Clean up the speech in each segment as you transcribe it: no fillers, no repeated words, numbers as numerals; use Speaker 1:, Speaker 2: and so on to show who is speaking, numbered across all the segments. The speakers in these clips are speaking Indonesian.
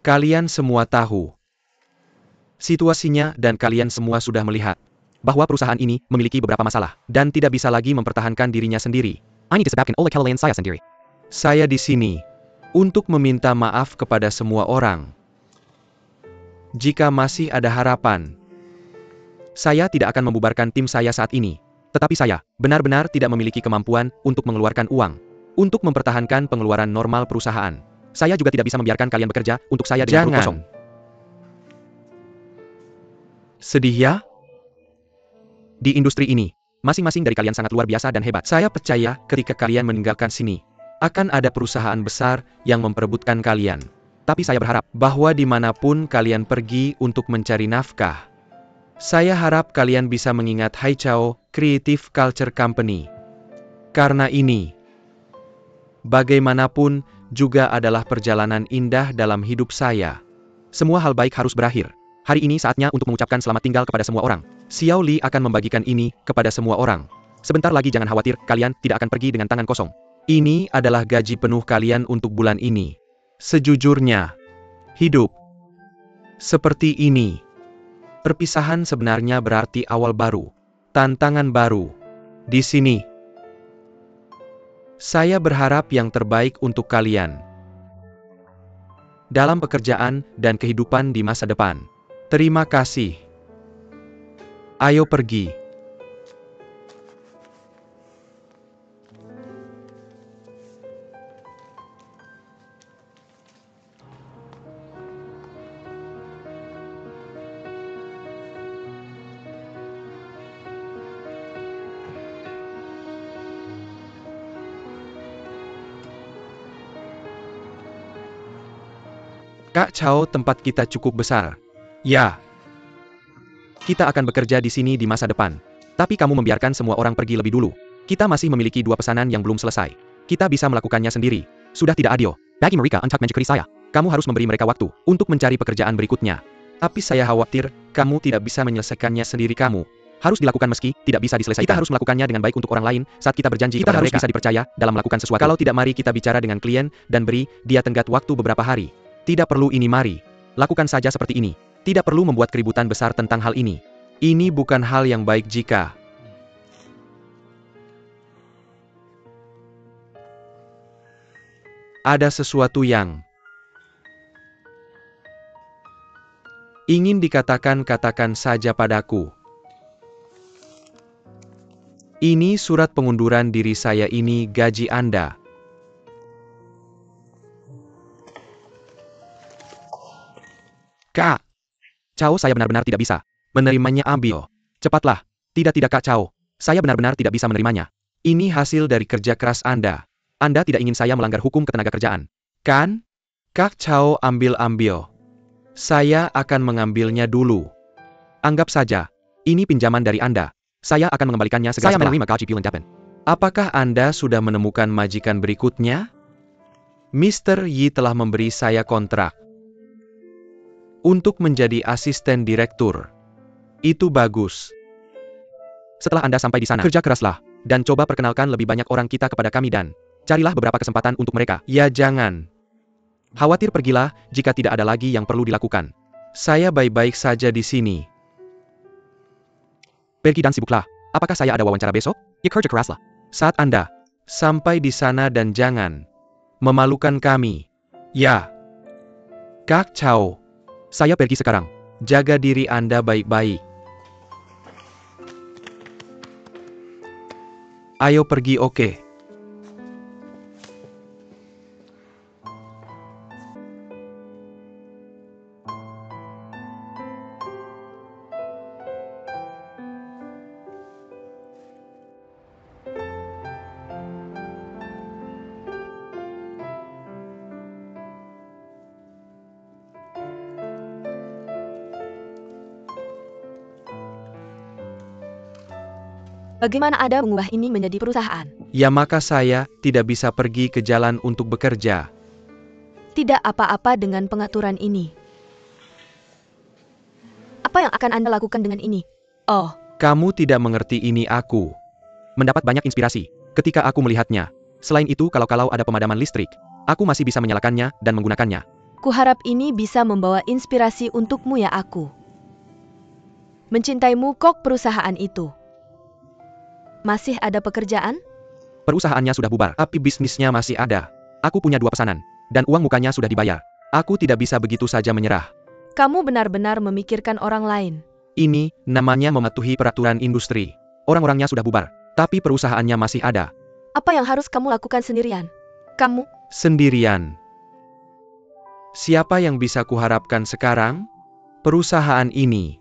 Speaker 1: Kalian semua tahu situasinya dan kalian semua sudah melihat bahwa perusahaan ini memiliki beberapa masalah dan tidak bisa lagi mempertahankan dirinya sendiri. Saya di sini untuk meminta maaf kepada semua orang. Jika masih ada harapan, saya tidak akan membubarkan tim saya saat ini. Tetapi saya benar-benar tidak memiliki kemampuan untuk mengeluarkan uang untuk mempertahankan pengeluaran normal perusahaan. Saya juga tidak bisa membiarkan kalian bekerja untuk saya dengan perut kosong. Sedih ya? Di industri ini, masing-masing dari kalian sangat luar biasa dan hebat. Saya percaya ketika kalian meninggalkan sini, akan ada perusahaan besar yang memperebutkan kalian. Tapi saya berharap bahwa dimanapun kalian pergi untuk mencari nafkah, saya harap kalian bisa mengingat Haichao Creative Culture Company. Karena ini, bagaimanapun juga adalah perjalanan indah dalam hidup saya. Semua hal baik harus berakhir. Hari ini saatnya untuk mengucapkan selamat tinggal kepada semua orang. Xiao Li akan membagikan ini kepada semua orang. Sebentar lagi jangan khawatir, kalian tidak akan pergi dengan tangan kosong. Ini adalah gaji penuh kalian untuk bulan ini. Sejujurnya, hidup seperti ini. Perpisahan sebenarnya berarti awal baru, tantangan baru. Di sini, saya berharap yang terbaik untuk kalian dalam pekerjaan dan kehidupan di masa depan. Terima kasih. Ayo pergi. Kak Chao, tempat kita cukup besar. Ya. Kita akan bekerja di sini di masa depan. Tapi kamu membiarkan semua orang pergi lebih dulu. Kita masih memiliki 2 pesanan yang belum selesai. Kita bisa melakukannya sendiri. Sudah tidak adil. Bagi mereka untuk menjadi saya. Kamu harus memberi mereka waktu untuk mencari pekerjaan berikutnya. Tapi saya khawatir, kamu tidak bisa menyelesaikannya sendiri. Kamu harus dilakukan meski tidak bisa diselesaikan. Kita harus melakukannya dengan baik untuk orang lain. Saat kita berjanji kita harus bisa dipercaya dalam melakukan sesuatu. Kalau tidak, mari kita bicara dengan klien dan beri dia tenggat waktu beberapa hari. Tidak perlu ini, mari lakukan saja seperti ini. Tidak perlu membuat keributan besar tentang hal ini. Ini bukan hal yang baik jika ada sesuatu yang ingin dikatakan, katakan saja padaku. Ini surat pengunduran diri saya, ini gaji Anda. Kak Chao, saya benar-benar tidak bisa menerimanya. Ambil. Cepatlah. Tidak Kak Chao. Saya benar-benar tidak bisa menerimanya. Ini hasil dari kerja keras Anda. Anda tidak ingin saya melanggar hukum ketenagakerjaan, kan? Kak Chao, ambil. Saya akan mengambilnya dulu. Anggap saja ini pinjaman dari Anda. Saya akan mengembalikannya segera setelah menerima gaji bulan depan. Apakah Anda sudah menemukan majikan berikutnya? Mr. Yi telah memberi saya kontrak untuk menjadi asisten direktur. Itu bagus. Setelah Anda sampai di sana, kerja keraslah, dan coba perkenalkan lebih banyak orang kita kepada kami dan carilah beberapa kesempatan untuk mereka. Ya, jangan khawatir, pergilah jika tidak ada lagi yang perlu dilakukan. Saya baik-baik saja di sini. Pergi dan sibuklah. Apakah saya ada wawancara besok? Ya, kerja keraslah. Saat Anda sampai di sana dan jangan memalukan kami. Ya. Kak Chao. Saya pergi sekarang. Jaga diri Anda baik-baik. Ayo pergi, oke?
Speaker 2: Bagaimana Anda mengubah ini menjadi perusahaan?
Speaker 1: Ya, maka saya tidak bisa pergi ke jalan untuk bekerja.
Speaker 2: Tidak apa-apa dengan pengaturan ini. Apa yang akan Anda lakukan dengan ini? Oh.
Speaker 1: Kamu tidak mengerti ini. Aku mendapat banyak inspirasi ketika aku melihatnya. Selain itu, kalau ada pemadaman listrik, aku masih bisa menyalakannya dan menggunakannya.
Speaker 2: Kuharap ini bisa membawa inspirasi untukmu ya aku. Mencintaimu kok perusahaan itu. Masih ada pekerjaan?
Speaker 1: Perusahaannya sudah bubar, tapi bisnisnya masih ada. Aku punya 2 pesanan, dan uang mukanya sudah dibayar. Aku tidak bisa begitu saja menyerah.
Speaker 2: Kamu benar-benar memikirkan orang lain.
Speaker 1: Ini namanya mematuhi peraturan industri. Orang-orangnya sudah bubar, tapi perusahaannya masih ada.
Speaker 2: Apa yang harus kamu lakukan sendirian? Kamu?
Speaker 1: Sendirian. Siapa yang bisa kuharapkan sekarang? Perusahaan ini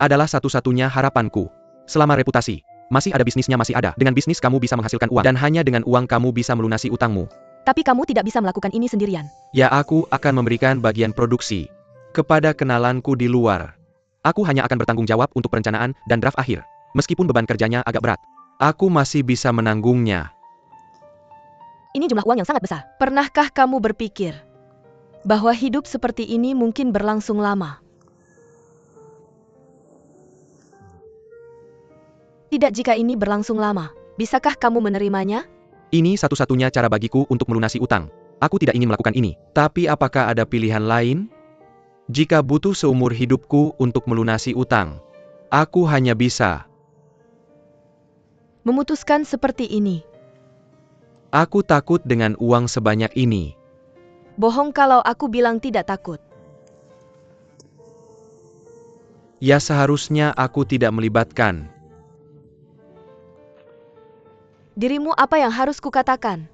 Speaker 1: adalah satu-satunya harapanku. Selama reputasi masih ada, bisnisnya masih ada. Dengan bisnis kamu bisa menghasilkan uang, dan hanya dengan uang kamu bisa melunasi utangmu.
Speaker 2: Tapi kamu tidak bisa melakukan ini sendirian.
Speaker 1: Ya, aku akan memberikan bagian produksi kepada kenalanku di luar. Aku hanya akan bertanggung jawab untuk perencanaan dan draft akhir. Meskipun beban kerjanya agak berat, aku masih bisa menanggungnya.
Speaker 2: Ini jumlah uang yang sangat besar. Pernahkah kamu berpikir bahwa hidup seperti ini mungkin berlangsung lama? Tidak, jika ini berlangsung lama, bisakah kamu menerimanya?
Speaker 1: Ini satu-satunya cara bagiku untuk melunasi utang. Aku tidak ingin melakukan ini. Tapi apakah ada pilihan lain? Jika butuh seumur hidupku untuk melunasi utang, aku hanya bisa
Speaker 2: memutuskan seperti ini.
Speaker 1: Aku takut dengan uang sebanyak ini.
Speaker 2: Bohong kalau aku bilang tidak takut.
Speaker 1: Ya, seharusnya aku tidak melibatkan
Speaker 2: dirimu. Apa yang harus kukatakan?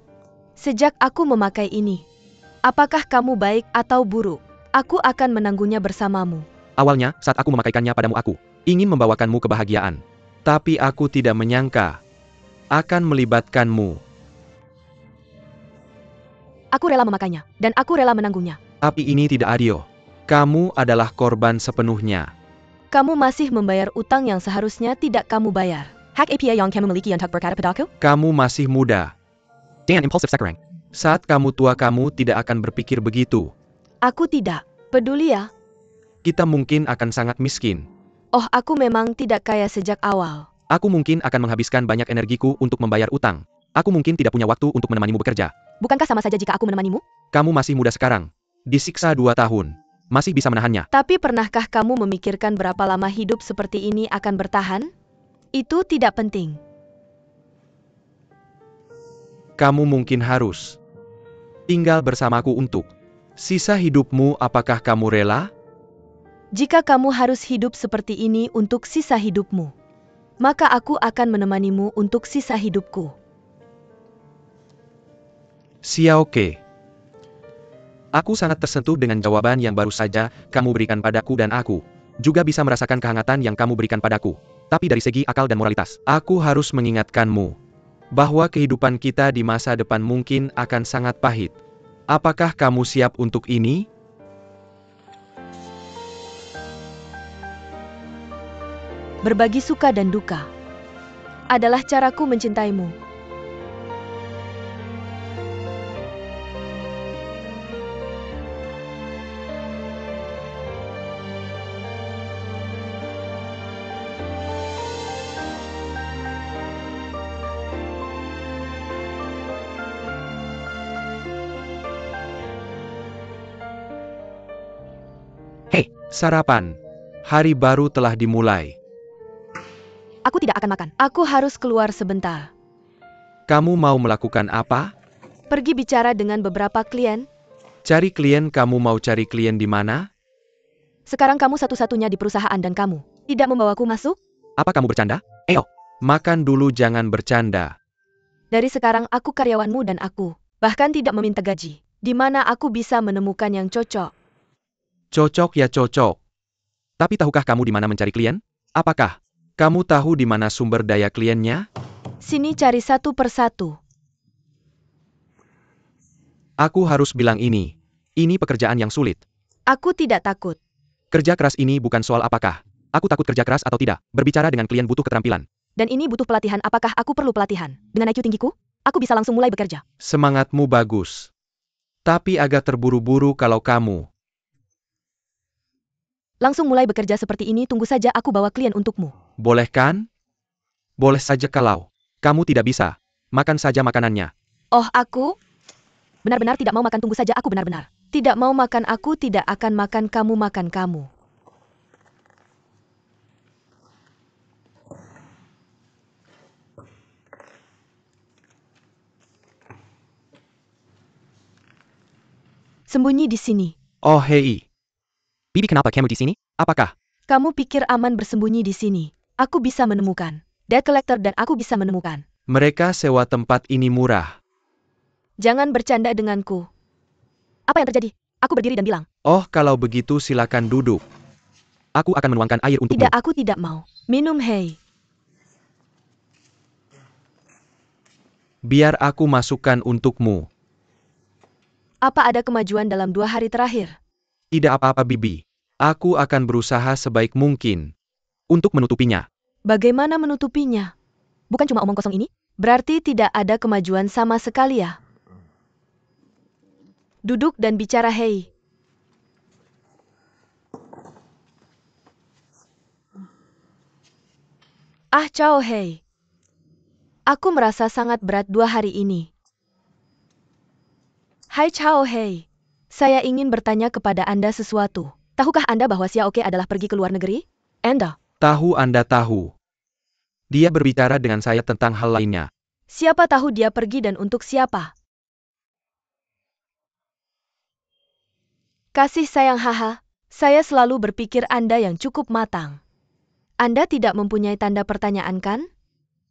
Speaker 2: Sejak aku memakai ini, apakah kamu baik atau buruk? Aku akan menanggungnya bersamamu.
Speaker 1: Awalnya, saat aku memakaikannya padamu, aku ingin membawakanmu kebahagiaan. Tapi aku tidak menyangka akan melibatkanmu.
Speaker 2: Aku rela memakainya, dan aku rela menanggungnya.
Speaker 1: Tapi ini tidak adil. Kamu adalah korban sepenuhnya.
Speaker 2: Kamu masih membayar utang yang seharusnya tidak kamu bayar. Hak APA yang kamu miliki untuk berkata padaku?
Speaker 1: Kamu masih muda. Dan impulsif sekarang. Saat kamu tua, kamu tidak akan berpikir begitu.
Speaker 2: Aku tidak peduli ya.
Speaker 1: Kita mungkin akan sangat miskin.
Speaker 2: Oh, aku memang tidak kaya sejak awal.
Speaker 1: Aku mungkin akan menghabiskan banyak energiku untuk membayar utang. Aku mungkin tidak punya waktu untuk menemanimu bekerja.
Speaker 2: Bukankah sama saja jika aku menemanimu?
Speaker 1: Kamu masih muda sekarang. Disiksa 2 tahun. Masih bisa menahannya.
Speaker 2: Tapi pernahkah kamu memikirkan berapa lama hidup seperti ini akan bertahan? Itu tidak penting.
Speaker 1: Kamu mungkin harus tinggal bersamaku untuk sisa hidupmu. Apakah kamu rela?
Speaker 2: Jika kamu harus hidup seperti ini untuk sisa hidupmu, maka aku akan menemanimu untuk sisa hidupku.
Speaker 1: Xiaoke. Aku sangat tersentuh dengan jawaban yang baru saja kamu berikan padaku, dan aku juga bisa merasakan kehangatan yang kamu berikan padaku. Tapi dari segi akal dan moralitas, aku harus mengingatkanmu bahwa kehidupan kita di masa depan mungkin akan sangat pahit. Apakah kamu siap untuk ini?
Speaker 2: Berbagi suka dan duka adalah caraku mencintaimu.
Speaker 1: Hei, sarapan. Hari baru telah dimulai.
Speaker 2: Aku tidak akan makan. Aku harus keluar sebentar.
Speaker 1: Kamu mau melakukan apa?
Speaker 2: Pergi bicara dengan beberapa klien.
Speaker 1: Cari klien. Kamu mau cari klien di mana?
Speaker 2: Sekarang kamu satu-satunya di perusahaan dan kamu tidak membawaku masuk?
Speaker 1: Apa kamu bercanda? Makan dulu, jangan bercanda.
Speaker 2: Dari sekarang aku karyawanmu dan aku bahkan tidak meminta gaji. Di mana aku bisa menemukan yang cocok?
Speaker 1: Cocok ya cocok. Tapi tahukah kamu di mana mencari klien? Apakah kamu tahu di mana sumber daya kliennya?
Speaker 2: Sini cari satu persatu.
Speaker 1: Aku harus bilang ini. Ini pekerjaan yang sulit.
Speaker 2: Aku tidak takut.
Speaker 1: Kerja keras ini bukan soal apakah aku takut kerja keras atau tidak. Berbicara dengan klien butuh keterampilan.
Speaker 2: Dan ini butuh pelatihan. Apakah aku perlu pelatihan? Dengan IQ tinggiku, aku bisa langsung mulai bekerja.
Speaker 1: Semangatmu bagus. Tapi agak terburu-buru kalau kamu
Speaker 2: langsung mulai bekerja seperti ini. Tunggu saja, aku bawa klien untukmu.
Speaker 1: boleh kan? Boleh saja kalau kamu tidak bisa. Makan saja makanannya.
Speaker 2: Oh, aku benar-benar tidak mau makan. Tunggu saja, aku benar-benar Tidak mau makan aku tidak akan makan kamu makan kamu. Sembunyi di sini.
Speaker 1: Oh hei. Bibi kenapa kamu di sini? Apakah?
Speaker 2: Kamu pikir aman bersembunyi di sini? Aku bisa menemukan. Debt collector dan aku bisa menemukan.
Speaker 1: Mereka sewa tempat ini murah.
Speaker 2: Jangan bercanda denganku. Apa yang terjadi? Aku berdiri dan bilang.
Speaker 1: Oh kalau begitu silakan duduk. Aku akan menuangkan air untukmu.
Speaker 2: Tidak, aku tidak mau. Minum, hei.
Speaker 1: Biar aku masukkan untukmu.
Speaker 2: Apa ada kemajuan dalam 2 hari terakhir?
Speaker 1: Tidak apa-apa Bibi. Aku akan berusaha sebaik mungkin untuk menutupinya.
Speaker 2: Bagaimana menutupinya? Bukan cuma omong kosong ini? Berarti tidak ada kemajuan sama sekali ya? Duduk dan bicara, hei. Ah, Chow, hei. Aku merasa sangat berat 2 hari ini. Hai Chow, hei. Saya ingin bertanya kepada Anda sesuatu. Tahukah Anda bahwa Xiaoke adalah pergi ke luar negeri? Anda.
Speaker 1: Tahu Anda tahu. Dia berbicara dengan saya tentang hal lainnya.
Speaker 2: Siapa tahu dia pergi dan untuk siapa? Kasih sayang haha. Saya selalu berpikir Anda yang cukup matang. Anda tidak mempunyai tanda pertanyaan kan?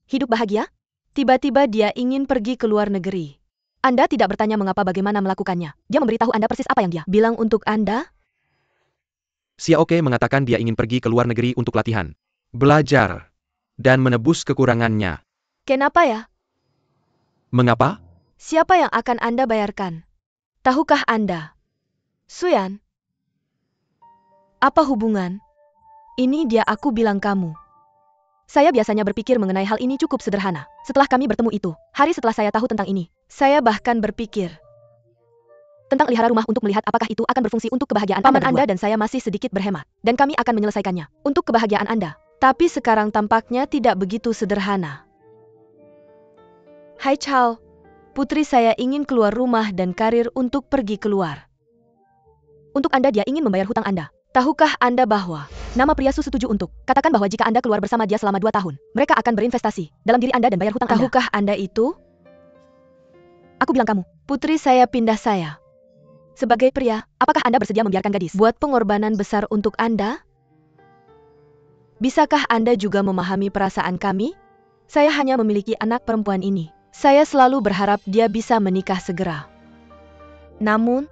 Speaker 2: Hidup bahagia? Tiba-tiba dia ingin pergi ke luar negeri. Anda tidak bertanya mengapa bagaimana melakukannya. Dia memberitahu Anda persis apa yang dia bilang untuk Anda?
Speaker 1: Xiaoke mengatakan dia ingin pergi ke luar negeri untuk latihan, belajar, dan menebus kekurangannya.
Speaker 2: Kenapa ya?
Speaker 1: Mengapa?
Speaker 2: Siapa yang akan Anda bayarkan? Tahukah Anda? Suyan? Apa hubungan? Ini dia aku bilang kamu. Saya biasanya berpikir mengenai hal ini cukup sederhana. Setelah kami bertemu itu, hari setelah saya tahu tentang ini, saya bahkan berpikir tentang pelihara rumah untuk melihat apakah itu akan berfungsi untuk kebahagiaan paman Anda dan saya masih sedikit berhemat. Dan kami akan menyelesaikannya untuk kebahagiaan Anda. Tapi sekarang tampaknya tidak begitu sederhana. Hai Chow, putri saya ingin keluar rumah dan karir untuk pergi keluar. Untuk Anda dia ingin membayar hutang Anda. Tahukah Anda bahwa nama pria setuju untuk katakan bahwa jika Anda keluar bersama dia selama 2 tahun, mereka akan berinvestasi dalam diri Anda dan bayar hutang Anda. Tahukah Anda itu? Aku bilang kamu, putri saya pindah saya. Sebagai pria, apakah Anda bersedia membiarkan gadis buat pengorbanan besar untuk Anda? Bisakah Anda juga memahami perasaan kami? Saya hanya memiliki anak perempuan ini. Saya selalu berharap dia bisa menikah segera. Namun,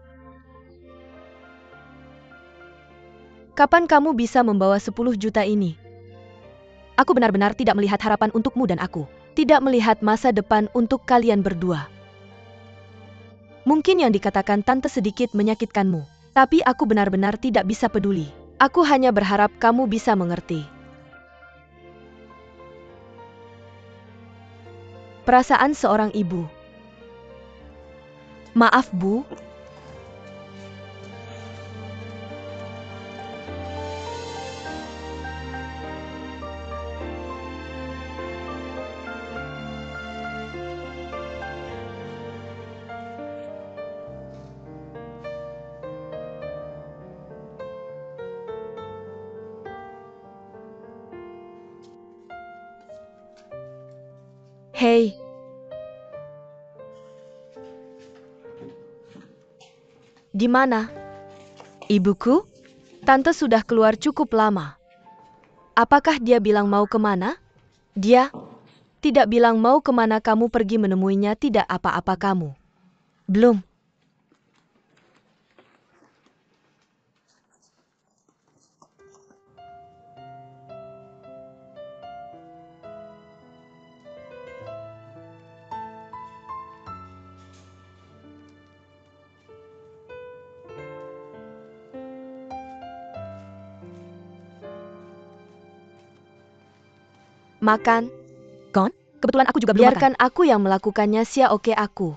Speaker 2: kapan kamu bisa membawa 10 juta ini? Aku benar-benar tidak melihat harapan untukmu dan aku. Tidak melihat masa depan untuk kalian berdua. Mungkin yang dikatakan tante sedikit menyakitkanmu. Tapi aku benar-benar tidak bisa peduli. Aku hanya berharap kamu bisa mengerti. Perasaan seorang ibu. Maaf, Bu. Hei. Di mana? Ibuku? Tante sudah keluar cukup lama. Apakah dia bilang mau kemana? Dia tidak bilang mau kemana kamu pergi menemuinya tidak apa-apa kamu. Belum. Makan.
Speaker 3: Kon, kebetulan aku juga belum makan.
Speaker 2: Biarkan aku yang melakukannya Xiaoke aku.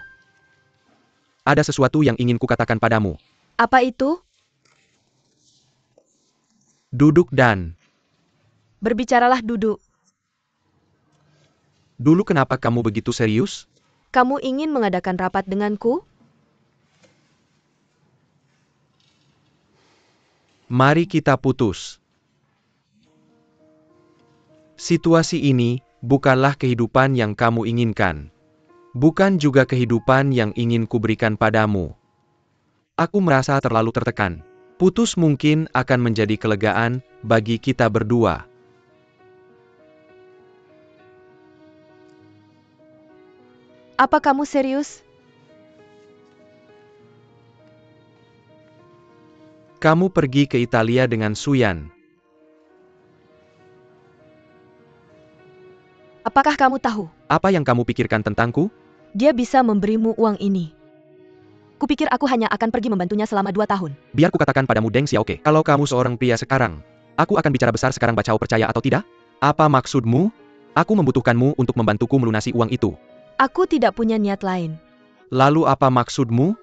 Speaker 1: Ada sesuatu yang ingin kukatakan padamu.
Speaker 2: Apa itu?
Speaker 1: Duduk dan...
Speaker 2: Berbicaralah duduk.
Speaker 1: Dulu kenapa kamu begitu serius?
Speaker 2: Kamu ingin mengadakan rapat denganku?
Speaker 1: Mari kita putus. Situasi ini bukanlah kehidupan yang kamu inginkan. Bukan juga kehidupan yang ingin kuberikan padamu. Aku merasa terlalu tertekan. Putus mungkin akan menjadi kelegaan bagi kita berdua.
Speaker 2: Apa kamu serius?
Speaker 1: Kamu pergi ke Italia dengan Suyan.
Speaker 2: Apakah kamu tahu?
Speaker 1: Apa yang kamu pikirkan tentangku?
Speaker 2: Dia bisa memberimu uang ini. Kupikir aku hanya akan pergi membantunya selama 2 tahun.
Speaker 1: Biar kukatakan padamu Deng Xiaoke, kalau kamu seorang pria sekarang, aku akan bicara besar sekarang bacau percaya atau tidak? Apa maksudmu? Aku membutuhkanmu untuk membantuku melunasi uang itu.
Speaker 2: Aku tidak punya niat lain.
Speaker 1: Lalu apa maksudmu?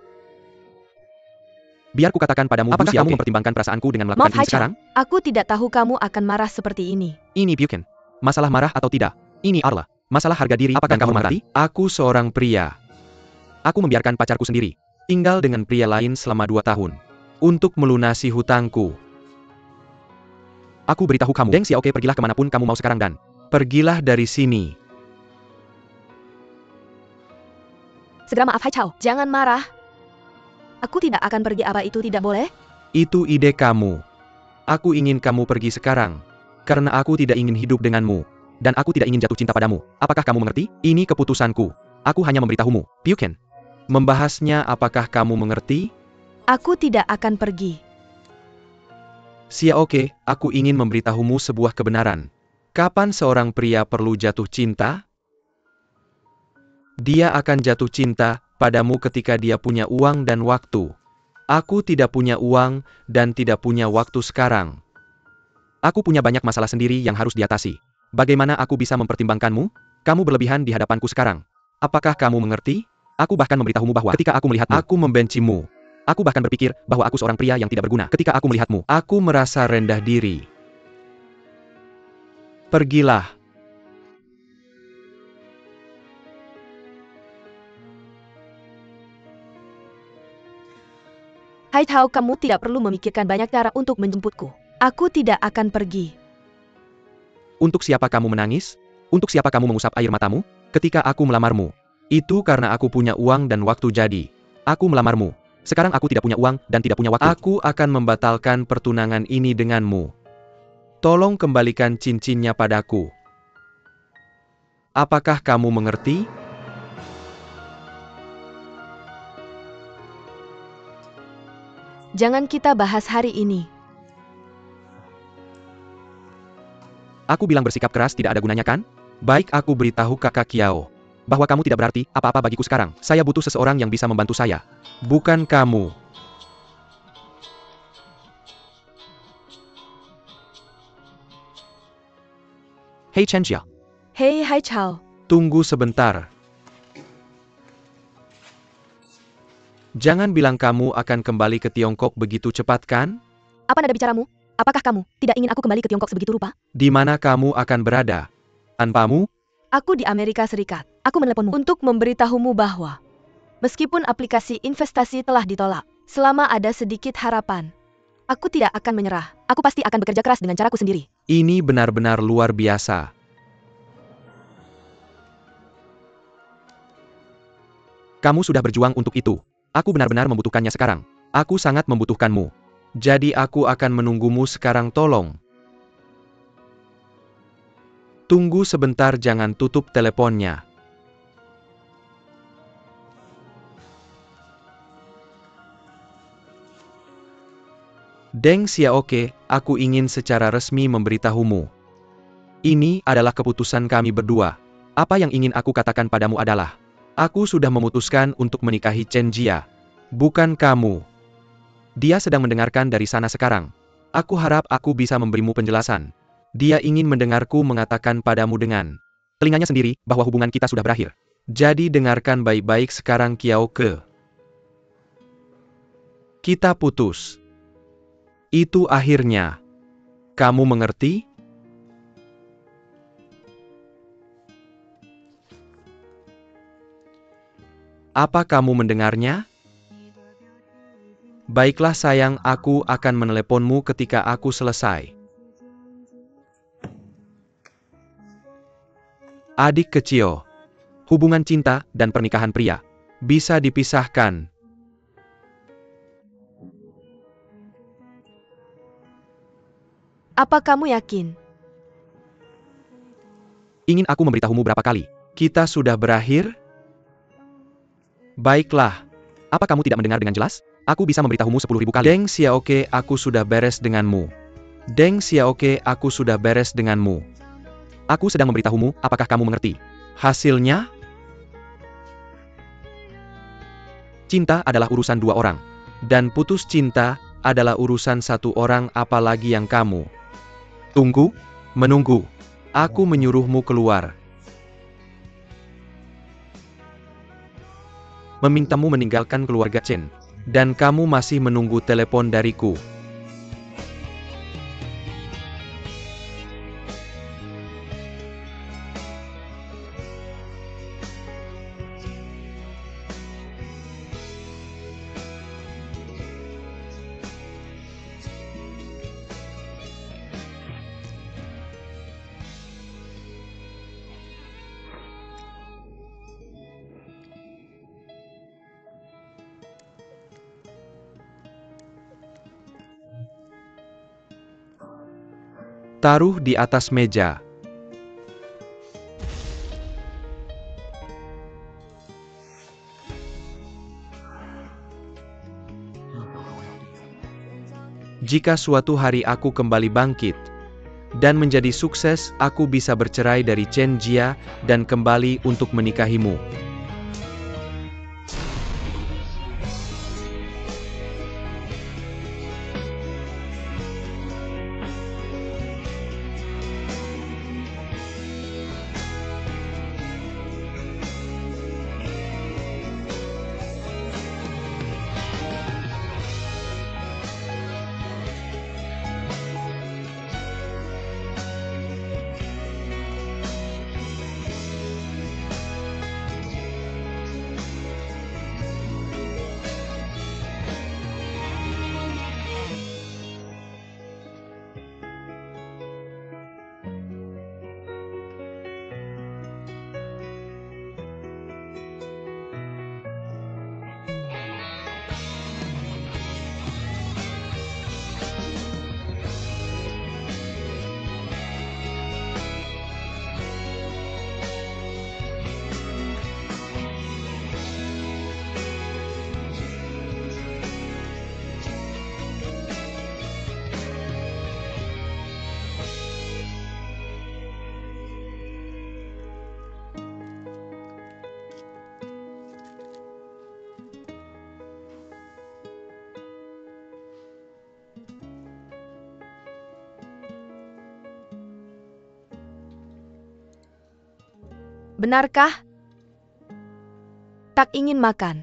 Speaker 1: Biar kukatakan padamu, apakah kamu mempertimbangkan perasaanku dengan melakukan ini sekarang?
Speaker 2: Aku tidak tahu kamu akan marah seperti ini.
Speaker 1: Ini Buken. Masalah marah atau tidak? Ini Arla. Masalah harga diri. Apakah kamu mengerti? Aku seorang pria. Aku membiarkan pacarku sendiri tinggal dengan pria lain selama 2 tahun untuk melunasi hutangku. Aku beritahu kamu, Deng Xiaoke, pergilah kemanapun kamu mau sekarang dan pergilah dari sini.
Speaker 2: Segera maaf, Hai Chao. Jangan marah. Aku tidak akan pergi, apa itu tidak boleh?
Speaker 1: Itu ide kamu. Aku ingin kamu pergi sekarang. Karena aku tidak ingin hidup denganmu. Dan aku tidak ingin jatuh cinta padamu. Apakah kamu mengerti? Ini keputusanku. Aku hanya memberitahumu, Buken. Membahasnya, apakah kamu mengerti?
Speaker 2: Aku tidak akan pergi.
Speaker 1: Xiaoke, aku ingin memberitahumu sebuah kebenaran. Kapan seorang pria perlu jatuh cinta? Dia akan jatuh cinta padamu ketika dia punya uang dan waktu. Aku tidak punya uang dan tidak punya waktu sekarang. Aku punya banyak masalah sendiri yang harus diatasi. Bagaimana aku bisa mempertimbangkanmu? Kamu berlebihan di hadapanku sekarang. Apakah kamu mengerti? Aku bahkan memberitahumu bahwa ketika aku melihatmu, aku membencimu. Aku bahkan berpikir bahwa aku seorang pria yang tidak berguna. Ketika aku melihatmu, aku merasa rendah diri. Pergilah.
Speaker 2: Hai Chao, kamu tidak perlu memikirkan banyak cara untuk menjemputku. Aku tidak akan pergi.
Speaker 1: Untuk siapa kamu menangis? Untuk siapa kamu mengusap air matamu? Ketika aku melamarmu. Itu karena aku punya uang dan waktu jadi. Aku melamarmu. Sekarang aku tidak punya uang dan tidak punya waktu. Aku akan membatalkan pertunangan ini denganmu. Tolong kembalikan cincinnya padaku. Apakah kamu mengerti?
Speaker 2: Jangan kita bahas hari ini.
Speaker 1: Aku bilang bersikap keras tidak ada gunanya kan? Baik, aku beritahu Kakak Kiao bahwa kamu tidak berarti apa-apa bagiku sekarang. Saya butuh seseorang yang bisa membantu saya. Bukan kamu. Hei Chen Xia,
Speaker 2: Hei Hai Chao.
Speaker 1: tunggu sebentar. Jangan bilang kamu akan kembali ke Tiongkok begitu cepat kan?
Speaker 3: Apa nada bicaramu? Apakah kamu tidak ingin aku kembali ke Tiongkok sebegitu rupa?
Speaker 1: Di mana kamu akan berada? Tanpamu?
Speaker 2: Aku di Amerika Serikat.
Speaker 3: Aku meneleponmu.
Speaker 2: Untuk memberitahumu bahwa meskipun aplikasi investasi telah ditolak, selama ada sedikit harapan, aku tidak akan menyerah.
Speaker 3: Aku pasti akan bekerja keras dengan caraku sendiri.
Speaker 1: Ini benar-benar luar biasa. Kamu sudah berjuang untuk itu. Aku benar-benar membutuhkannya sekarang. Aku sangat membutuhkanmu. Jadi aku akan menunggumu sekarang, tolong. Tunggu sebentar, jangan tutup teleponnya. Deng Xiaoke, aku ingin secara resmi memberitahumu. Ini adalah keputusan kami berdua. Apa yang ingin aku katakan padamu adalah, aku sudah memutuskan untuk menikahi Chen Jia. Bukan kamu. Dia sedang mendengarkan dari sana sekarang. Aku harap aku bisa memberimu penjelasan. Dia ingin mendengarku mengatakan padamu dengan telinganya sendiri bahwa hubungan kita sudah berakhir. Jadi dengarkan baik-baik sekarang, Kiao Ke. Kita putus. Itu akhirnya. Kamu mengerti? Apa kamu mendengarnya? Baiklah sayang, aku akan meneleponmu ketika aku selesai. Adik kecil. Hubungan cinta dan pernikahan pria bisa dipisahkan.
Speaker 2: Apa kamu yakin?
Speaker 1: Ingin aku memberitahumu berapa kali? Kita sudah berakhir? Baiklah. Apa kamu tidak mendengar dengan jelas? Aku bisa memberitahumu 10.000 kali. Deng Xiaoke, aku sudah beres denganmu. Deng Xiaoke, aku sudah beres denganmu. Aku sedang memberitahumu, apakah kamu mengerti? Hasilnya? Cinta adalah urusan dua orang. Dan putus cinta adalah urusan satu orang, apalagi yang kamu. Tunggu, menunggu. Aku menyuruhmu keluar. Memintamu meninggalkan keluarga Chen. Dan kamu masih menunggu telepon dariku. Taruh di atas meja. Jika suatu hari aku kembali bangkit dan menjadi sukses, aku bisa bercerai dari Chen Jia dan kembali untuk menikahimu.
Speaker 2: Benarkah? Tak ingin makan.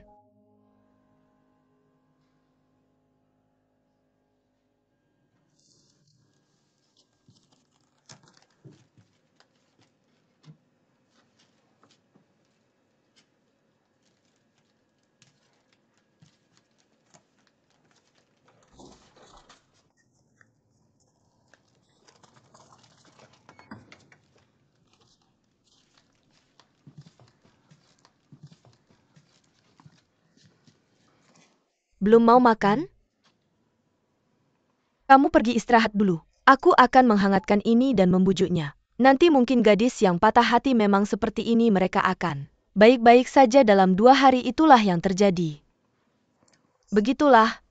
Speaker 2: Belum mau makan? Kamu pergi istirahat dulu. Aku akan menghangatkan ini dan membujuknya. Nanti mungkin gadis yang patah hati memang seperti ini, mereka akan baik-baik saja dalam 2 hari, itulah yang terjadi. Begitulah.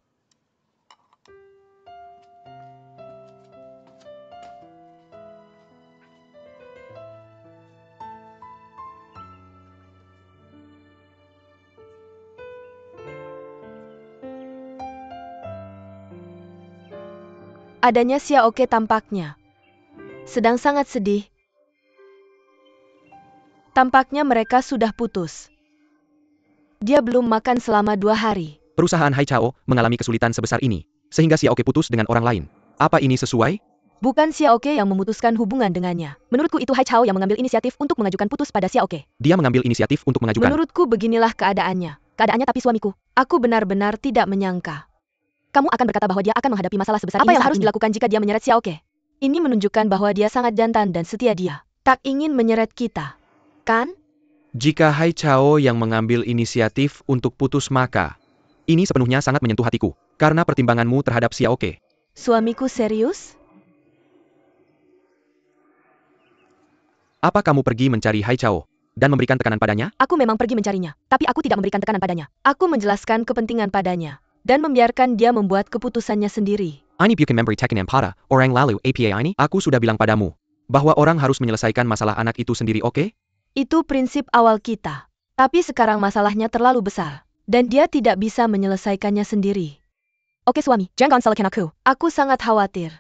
Speaker 2: Adanya Xiaoke tampaknya sedang sangat sedih. Tampaknya mereka sudah putus. Dia belum makan selama 2 hari.
Speaker 1: Perusahaan Hai Chao mengalami kesulitan sebesar ini, sehingga Xiaoke putus dengan orang lain. Apa ini sesuai?
Speaker 2: Bukan Xiaoke yang memutuskan hubungan dengannya. Menurutku itu Hai Chao yang mengambil inisiatif untuk mengajukan putus pada Xiaoke.
Speaker 1: Dia mengambil inisiatif untuk mengajukan.
Speaker 2: Menurutku beginilah keadaannya. Keadaannya tapi suamiku. Aku benar-benar tidak menyangka.
Speaker 3: kamu akan berkata bahwa dia akan menghadapi masalah sebesar
Speaker 2: Apa
Speaker 3: ini
Speaker 2: yang
Speaker 3: saat
Speaker 2: harus
Speaker 3: ini?
Speaker 2: dilakukan jika dia menyeret Xiaoke? Ini menunjukkan bahwa dia sangat jantan dan setia. Dia tak ingin menyeret kita, kan?
Speaker 1: Jika Hai Chao yang mengambil inisiatif untuk putus maka, ini sepenuhnya sangat menyentuh hatiku, karena pertimbanganmu terhadap Xiaoke.
Speaker 2: Suamiku serius?
Speaker 1: Apa kamu pergi mencari Hai Chao dan memberikan tekanan padanya?
Speaker 3: Aku memang pergi mencarinya, tapi aku tidak memberikan tekanan padanya.
Speaker 2: Aku menjelaskan kepentingan padanya dan membiarkan dia membuat keputusannya sendiri.
Speaker 1: Ini bukan memberi tekanan pada orang lalu apa ini? Aku sudah bilang padamu bahwa orang harus menyelesaikan masalah anak itu sendiri, oke?
Speaker 2: Itu prinsip awal kita. Tapi sekarang masalahnya terlalu besar dan dia tidak bisa menyelesaikannya sendiri.
Speaker 3: Oke suami, jangan salahkan aku.
Speaker 2: Aku sangat khawatir.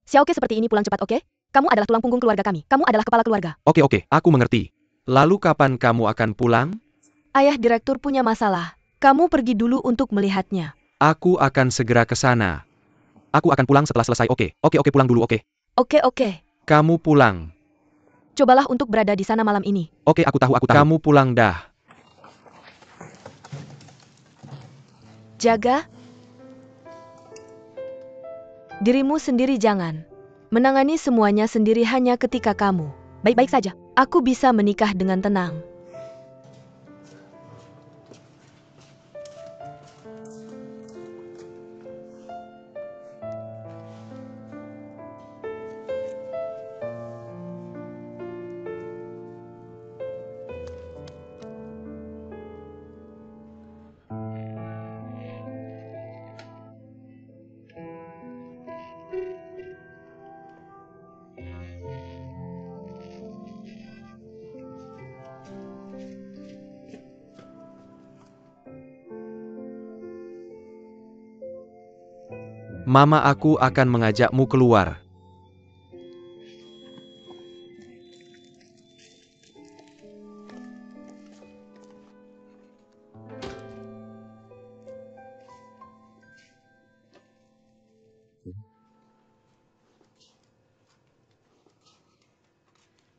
Speaker 3: Xiaoke seperti ini pulang cepat, oke? Kamu adalah tulang punggung keluarga kami. Kamu adalah kepala keluarga.
Speaker 1: Oke, aku mengerti. Lalu kapan kamu akan pulang?
Speaker 2: Ayah direktur punya masalah. Kamu pergi dulu untuk melihatnya.
Speaker 1: Aku akan segera ke sana. Aku akan pulang setelah selesai, oke? Oke, pulang dulu, oke?
Speaker 2: Oke.
Speaker 1: Kamu pulang.
Speaker 3: Cobalah untuk berada di sana malam ini.
Speaker 1: Oke, aku tahu. Kamu pulang dah.
Speaker 2: Jaga dirimu sendiri, jangan menangani semuanya sendiri hanya ketika kamu
Speaker 3: Baik-baik saja.
Speaker 2: Aku bisa menikah dengan tenang.
Speaker 1: Mama aku akan mengajakmu keluar.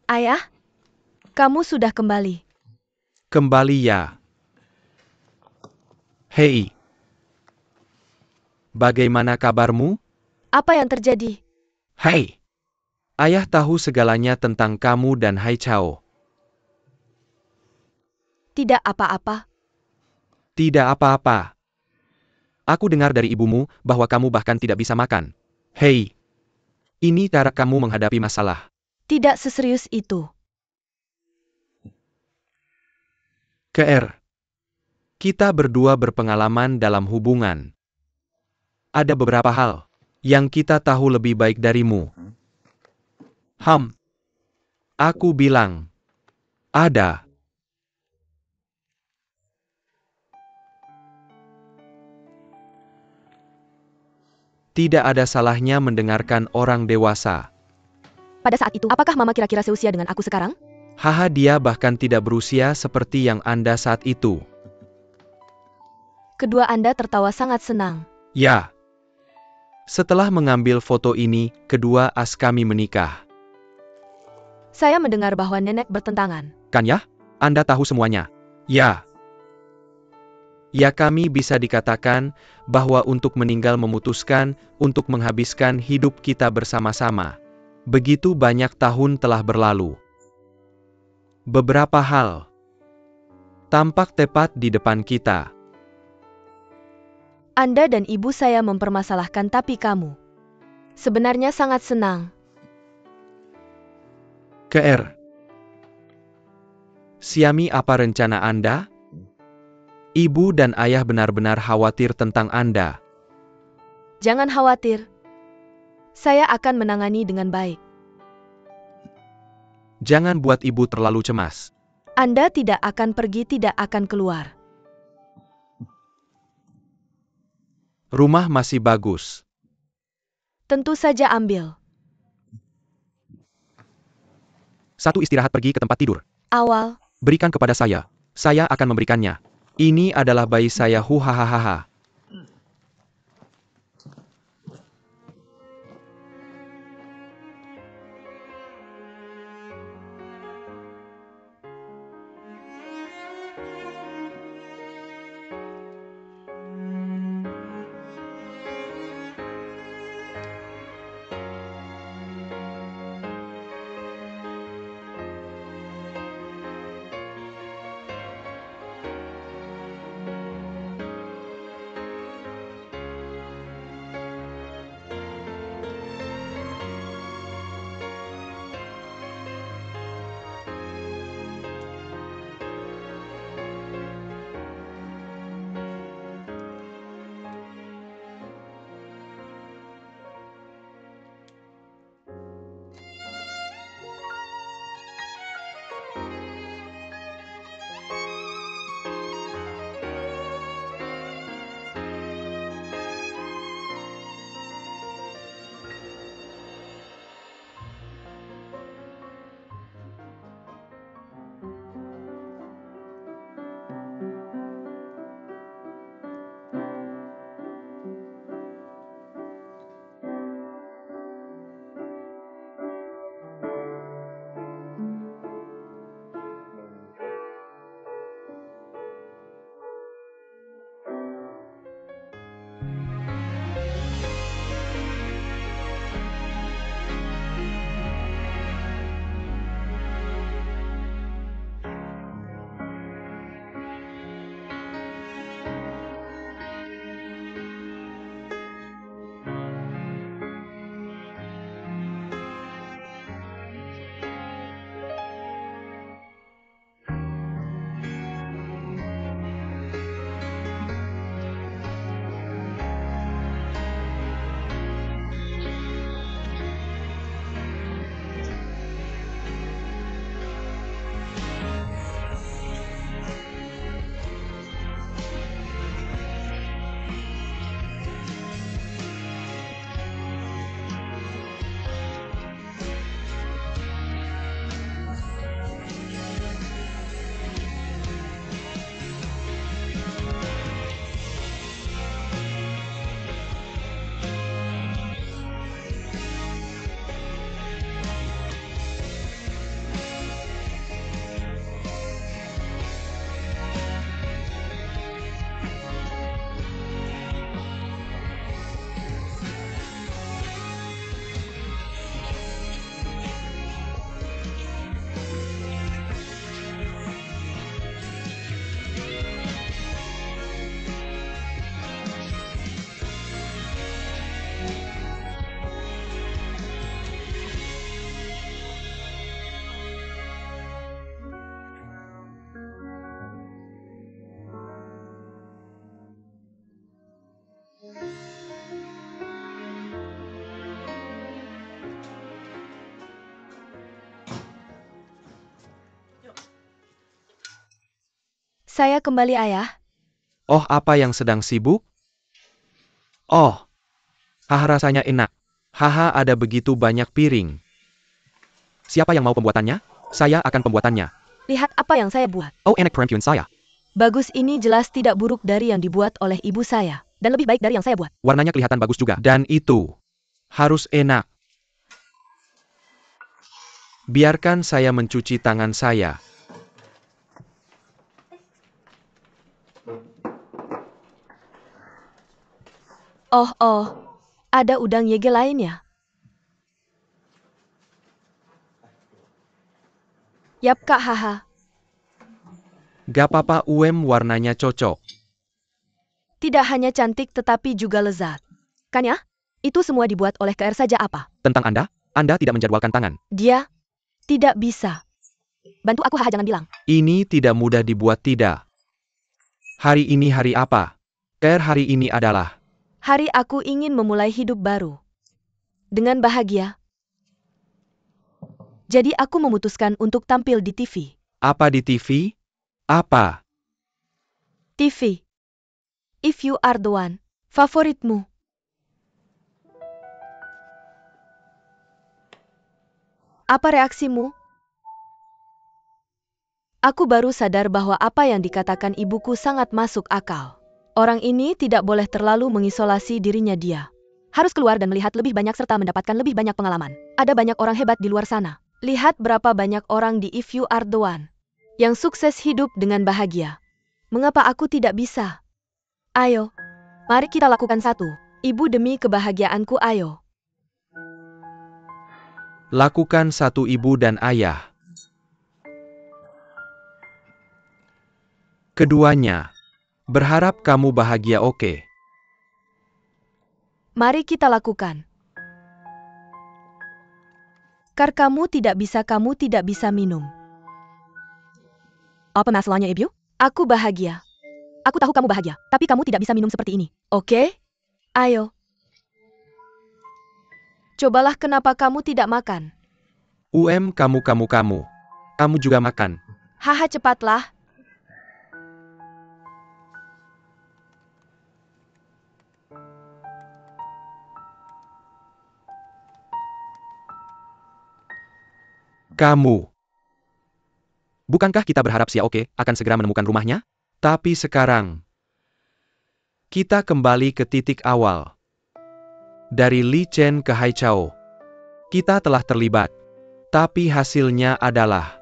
Speaker 2: Ayah, kamu sudah kembali.
Speaker 1: Kembali ya. Hei. Bagaimana kabarmu?
Speaker 2: Apa yang terjadi?
Speaker 1: Hei. Ayah tahu segalanya tentang kamu dan Hai Chao.
Speaker 2: Tidak apa-apa.
Speaker 1: Tidak apa-apa. Aku dengar dari ibumu bahwa kamu bahkan tidak bisa makan. Hei. Ini cara kamu menghadapi masalah.
Speaker 2: Tidak seserius itu.
Speaker 1: Kita berdua berpengalaman dalam hubungan. Ada beberapa hal yang kita tahu lebih baik darimu. Aku bilang. Ada. Tidak ada salahnya mendengarkan orang dewasa.
Speaker 3: Pada saat itu, apakah mama kira-kira seusia dengan aku sekarang?
Speaker 1: Haha, dia bahkan tidak berusia seperti yang Anda saat itu.
Speaker 2: Kedua Anda tertawa sangat senang.
Speaker 1: Ya. Setelah mengambil foto ini, kedua kami menikah.
Speaker 2: Saya mendengar bahwa nenek bertentangan.
Speaker 1: Kan ya? Anda tahu semuanya. Ya. Ya, kami bisa dikatakan bahwa untuk meninggal memutuskan untuk menghabiskan hidup kita bersama-sama. Begitu banyak tahun telah berlalu. Beberapa hal tampak tepat di depan kita.
Speaker 2: Anda dan ibu saya mempermasalahkan, tapi kamu sebenarnya sangat senang.
Speaker 1: Siami, apa rencana Anda? Ibu dan ayah benar-benar khawatir tentang Anda.
Speaker 2: Jangan khawatir. Saya akan menangani dengan baik.
Speaker 1: Jangan buat ibu terlalu cemas.
Speaker 2: Anda tidak akan pergi, tidak akan keluar.
Speaker 1: Rumah masih bagus.
Speaker 2: Tentu saja ambil.
Speaker 1: Satu, istirahat, pergi ke tempat tidur.
Speaker 2: Awal.
Speaker 1: Berikan kepada saya. Saya akan memberikannya. Ini adalah bayi saya, huhahaha.
Speaker 2: Saya kembali, Ayah.
Speaker 1: Oh, apa yang sedang sibuk? Oh, rasanya enak. Haha, ada begitu banyak piring. Siapa yang mau pembuatannya? Saya akan pembuatannya.
Speaker 2: Lihat apa yang saya buat.
Speaker 1: Oh, enak perempuan saya.
Speaker 2: Bagus, ini jelas tidak buruk dari yang dibuat oleh ibu saya. Dan lebih baik dari yang saya buat.
Speaker 1: Warnanya kelihatan bagus juga. Dan itu harus enak. Biarkan saya mencuci tangan saya.
Speaker 2: Oh, ada udang yege lainnya. Yap, Kak, haha.
Speaker 1: Gak apa-apa, warnanya cocok.
Speaker 2: Tidak hanya cantik tetapi juga lezat. Kan ya? Itu semua dibuat oleh KR saja apa?
Speaker 1: Tentang Anda tidak menjadwalkan tangan.
Speaker 2: Dia tidak bisa. Bantu aku, haha, jangan bilang.
Speaker 1: Ini tidak mudah dibuat, tidak. Hari ini hari apa? Hari ini adalah
Speaker 2: Hari aku ingin memulai hidup baru. Dengan bahagia. Jadi aku memutuskan untuk tampil di TV.
Speaker 1: apa di TV? Apa?
Speaker 2: TV. If You Are the One. Favoritmu. Apa reaksimu? Aku baru sadar bahwa apa yang dikatakan ibuku sangat masuk akal. Orang ini tidak boleh terlalu mengisolasi dirinya dia. Harus keluar dan melihat lebih banyak serta mendapatkan lebih banyak pengalaman. Ada banyak orang hebat di luar sana. Lihat berapa banyak orang di If You Are the One. Yang sukses hidup dengan bahagia. Mengapa aku tidak bisa? Ayo. Mari kita lakukan satu. Ibu demi kebahagiaanku, ayo.
Speaker 1: Lakukan satu, ibu dan ayah. Keduanya. Berharap kamu bahagia, oke?
Speaker 2: Mari kita lakukan. Kamu tidak bisa minum.
Speaker 3: Apa masalahnya, Ibu?
Speaker 2: Aku bahagia.
Speaker 3: Aku tahu kamu bahagia, tapi kamu tidak bisa minum seperti ini.
Speaker 2: Oke? Ayo. Cobalah, kenapa kamu tidak makan?
Speaker 1: Kamu. Kamu juga makan.
Speaker 2: Haha, cepatlah.
Speaker 1: Kamu. Bukankah kita berharap si Oke akan segera menemukan rumahnya? Tapi sekarang, kita kembali ke titik awal. Dari Li Chen ke Haichao. Kita telah terlibat. Tapi hasilnya adalah,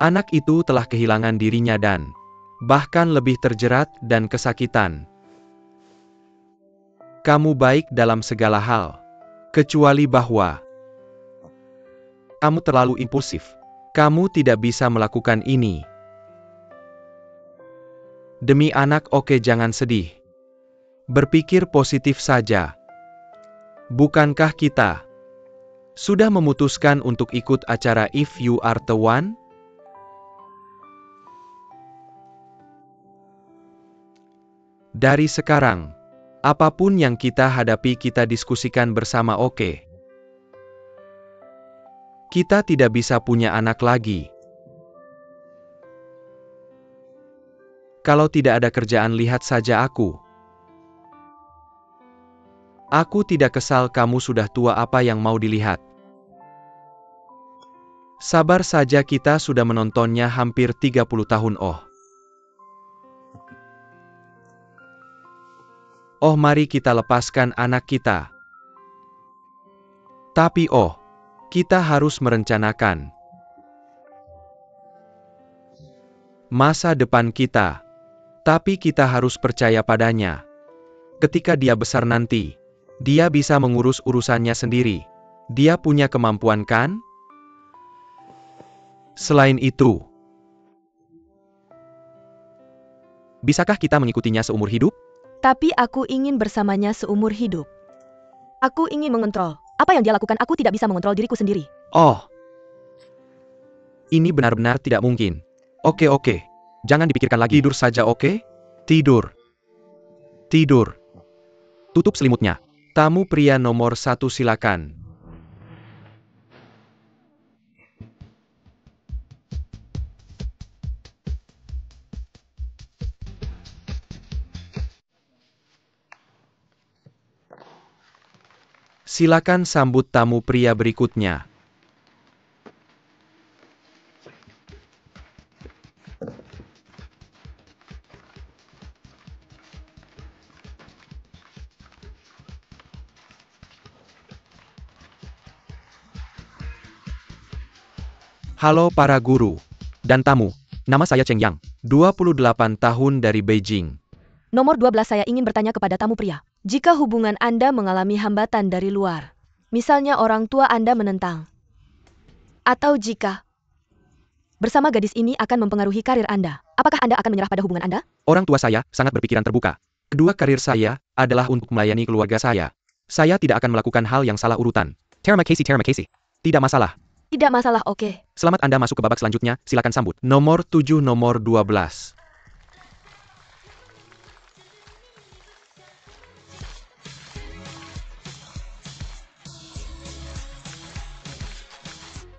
Speaker 1: anak itu telah kehilangan dirinya dan, bahkan lebih terjerat dan kesakitan. Kamu baik dalam segala hal. Kecuali bahwa, kamu terlalu impulsif. Kamu tidak bisa melakukan ini. Demi anak, oke, jangan sedih. Berpikir positif saja. Bukankah kita sudah memutuskan untuk ikut acara If You Are the One? Dari sekarang, apapun yang kita hadapi kita diskusikan bersama, oke? Kita tidak bisa punya anak lagi. Kalau tidak ada kerjaan, lihat saja aku. Aku tidak kesal, kamu sudah tua, apa yang mau dilihat? Sabar saja, kita sudah menontonnya hampir 30 tahun. Mari kita lepaskan anak kita. Tapi kita harus merencanakan masa depan kita. Tapi kita harus percaya padanya. Ketika dia besar nanti, dia bisa mengurus urusannya sendiri. Dia punya kemampuan, kan? Selain itu, bisakah kita mengikutinya seumur hidup?
Speaker 2: Tapi aku ingin bersamanya seumur hidup. Aku ingin mengontrol.
Speaker 3: Apa yang dia lakukan, aku tidak bisa mengontrol diriku sendiri.
Speaker 1: Ini benar-benar tidak mungkin. Oke. Jangan dipikirkan lagi, tidur saja, oke? Tidur. Tutup selimutnya. Tamu pria nomor 1, silakan. Silakan sambut tamu pria berikutnya. Halo para guru dan tamu. Nama saya Cheng Yang, 28 tahun dari Beijing.
Speaker 2: Nomor 12 saya ingin bertanya kepada tamu pria. Jika hubungan Anda mengalami hambatan dari luar, misalnya orang tua Anda menentang, atau jika bersama gadis ini akan mempengaruhi karir Anda, apakah Anda akan menyerah pada hubungan Anda?
Speaker 1: Orang tua saya sangat berpikiran terbuka. Kedua karir saya adalah untuk melayani keluarga saya. Saya tidak akan melakukan hal yang salah urutan. Terima kasih. Tidak masalah.
Speaker 2: Tidak masalah, oke.
Speaker 1: Selamat Anda masuk ke babak selanjutnya, silakan sambut. Nomor 7, nomor 12.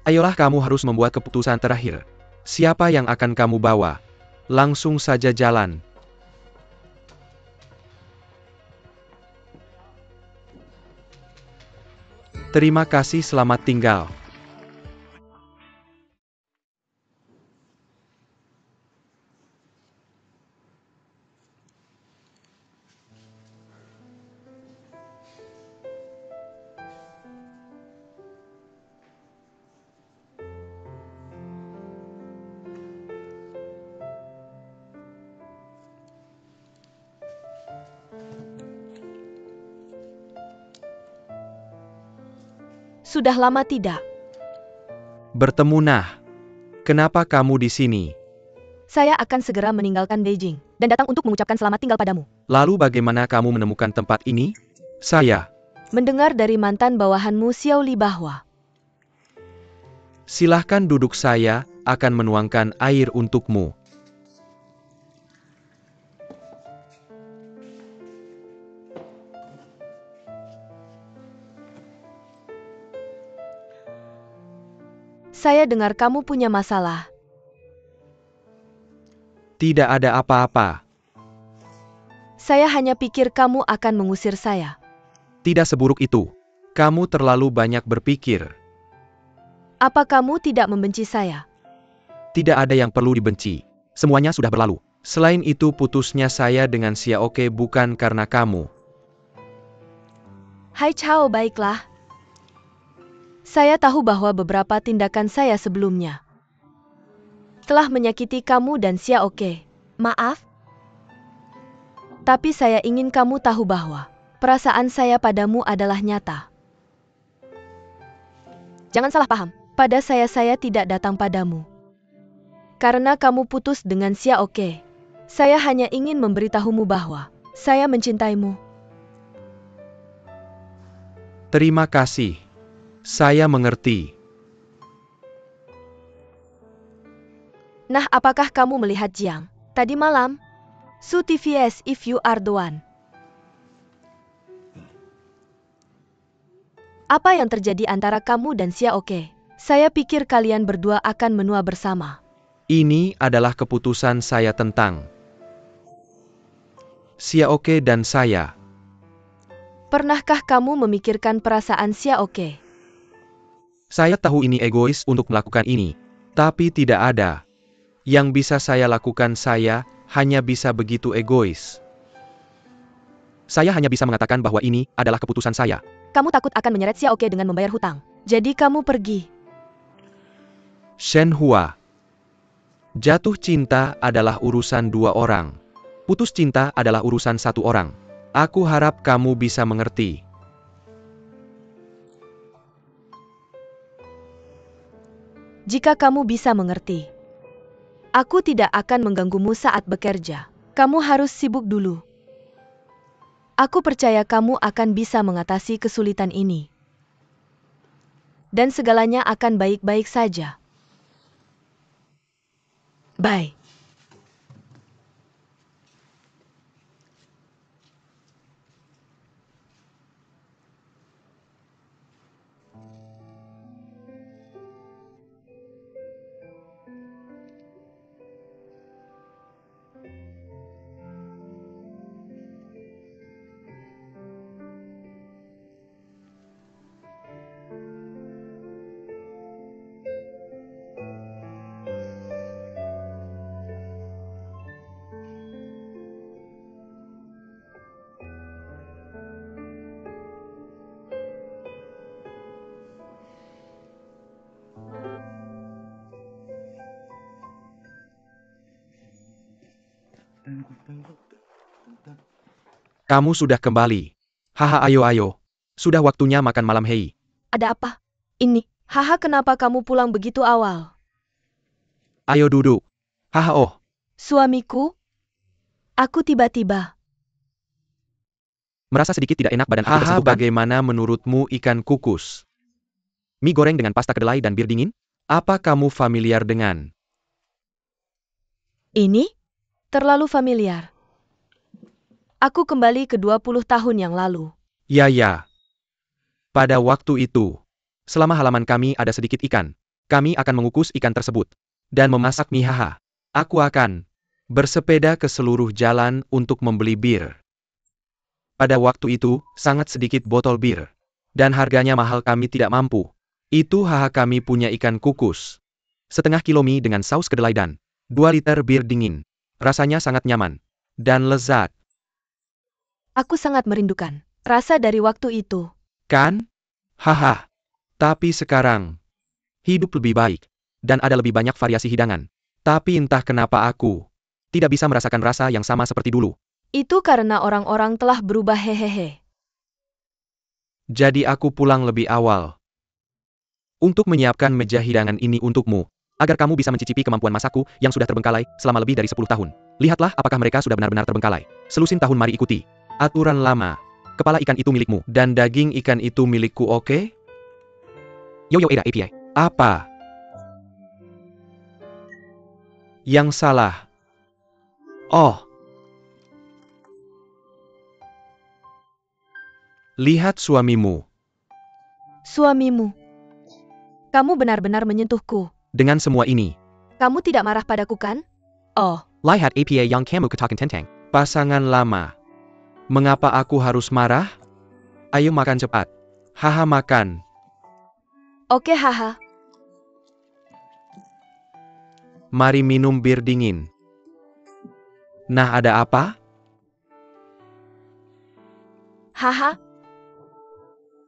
Speaker 1: Ayolah, kamu harus membuat keputusan terakhir. Siapa yang akan kamu bawa? Langsung saja jalan. Terima kasih, selamat tinggal.
Speaker 2: Sudah lama tidak.
Speaker 1: Bertemu nah. Kenapa kamu di sini?
Speaker 2: Saya akan segera meninggalkan Beijing dan datang untuk mengucapkan selamat tinggal padamu.
Speaker 1: Lalu bagaimana kamu menemukan tempat ini? Saya.
Speaker 2: Mendengar dari mantan bawahanmu Xiao Li bahwa
Speaker 1: Silahkan duduk, saya akan menuangkan air untukmu.
Speaker 2: saya dengar kamu punya masalah.
Speaker 1: Tidak ada apa-apa.
Speaker 2: Saya hanya pikir kamu akan mengusir saya.
Speaker 1: Tidak seburuk itu. Kamu terlalu banyak berpikir.
Speaker 2: Apa kamu tidak membenci saya?
Speaker 1: Tidak ada yang perlu dibenci. Semuanya sudah berlalu. Selain itu, putusnya saya dengan Xiaoke bukan karena kamu.
Speaker 2: Hai Chao, baiklah. Saya tahu bahwa beberapa tindakan saya sebelumnya telah menyakiti kamu dan Xiaoke. Maaf. Tapi saya ingin kamu tahu bahwa perasaan saya padamu adalah nyata. Jangan salah paham. Pada saya tidak datang padamu karena kamu putus dengan Xiaoke. Saya hanya ingin memberitahumu bahwa saya mencintaimu.
Speaker 1: Terima kasih. Saya mengerti.
Speaker 2: Nah, apakah kamu melihat Jiang tadi malam? Su TVS if you are the one. Apa yang terjadi antara kamu dan Xiaoke? Saya pikir kalian berdua akan menua bersama.
Speaker 1: Ini adalah keputusan saya tentang Xiaoke dan saya.
Speaker 2: Pernahkah kamu memikirkan perasaan Xiaoke?
Speaker 1: Saya tahu ini egois untuk melakukan ini. Tapi tidak ada yang bisa saya lakukan, saya hanya bisa begitu egois. Saya hanya bisa mengatakan bahwa ini adalah keputusan saya.
Speaker 2: Kamu takut akan menyeret Xiaoke dengan membayar hutang. Jadi kamu pergi.
Speaker 1: Shen Hua. Jatuh cinta adalah urusan dua orang. Putus cinta adalah urusan satu orang. Aku harap kamu bisa mengerti.
Speaker 2: Jika kamu bisa mengerti, aku tidak akan mengganggumu saat bekerja. Kamu harus sibuk dulu. Aku percaya kamu akan bisa mengatasi kesulitan ini. Dan segalanya akan baik-baik saja. Bye.
Speaker 1: Kamu sudah kembali. Haha, ayo. Sudah waktunya makan malam, hei.
Speaker 2: Ada apa? Ini, haha, kenapa kamu pulang begitu awal?
Speaker 1: Ayo duduk. Haha, oh.
Speaker 2: Suamiku? Aku tiba-tiba.
Speaker 1: Merasa sedikit tidak enak badan aku
Speaker 2: Haha,
Speaker 1: tersebut. Bagaimana menurutmu ikan kukus? Mie goreng dengan pasta kedelai dan bir dingin? Apa kamu familiar dengan?
Speaker 2: Ini? Terlalu familiar. Aku kembali ke 20 tahun yang lalu.
Speaker 1: Ya. Pada waktu itu, selama halaman kami ada sedikit ikan. Kami akan mengukus ikan tersebut. Dan memasak mie, haha. Aku akan bersepeda ke seluruh jalan untuk membeli bir. Pada waktu itu, sangat sedikit botol bir. Dan harganya mahal, kami tidak mampu. Itu haha, kami punya ikan kukus. Setengah kilo mie dengan saus kedelai dan 2 liter bir dingin. Rasanya sangat nyaman. Dan lezat.
Speaker 2: Aku sangat merindukan rasa dari waktu itu.
Speaker 1: Kan? Haha. Tapi sekarang, hidup lebih baik. Dan ada lebih banyak variasi hidangan. Tapi entah kenapa aku tidak bisa merasakan rasa yang sama seperti dulu.
Speaker 2: Itu karena orang-orang telah berubah, hehehe.
Speaker 1: Jadi aku pulang lebih awal. Untuk menyiapkan meja hidangan ini untukmu. Agar kamu bisa mencicipi kemampuan masakku yang sudah terbengkalai selama lebih dari 10 tahun. Lihatlah apakah mereka sudah benar-benar terbengkalai. Selusin tahun, mari ikuti. Aturan lama. Kepala ikan itu milikmu. Dan daging ikan itu milikku, oke? Yo, Ada API. Apa? Yang salah. Oh. Lihat suamimu.
Speaker 2: Suamimu. Kamu benar-benar menyentuhku.
Speaker 1: Dengan semua ini.
Speaker 2: Kamu tidak marah padaku, kan? Oh.
Speaker 1: Lihat APA yang kamu katakan tentang. Pasangan lama. Mengapa aku harus marah? Ayo makan cepat. Haha, makan.
Speaker 2: Oke, haha.
Speaker 1: Mari minum bir dingin. Nah, ada apa?
Speaker 2: Haha.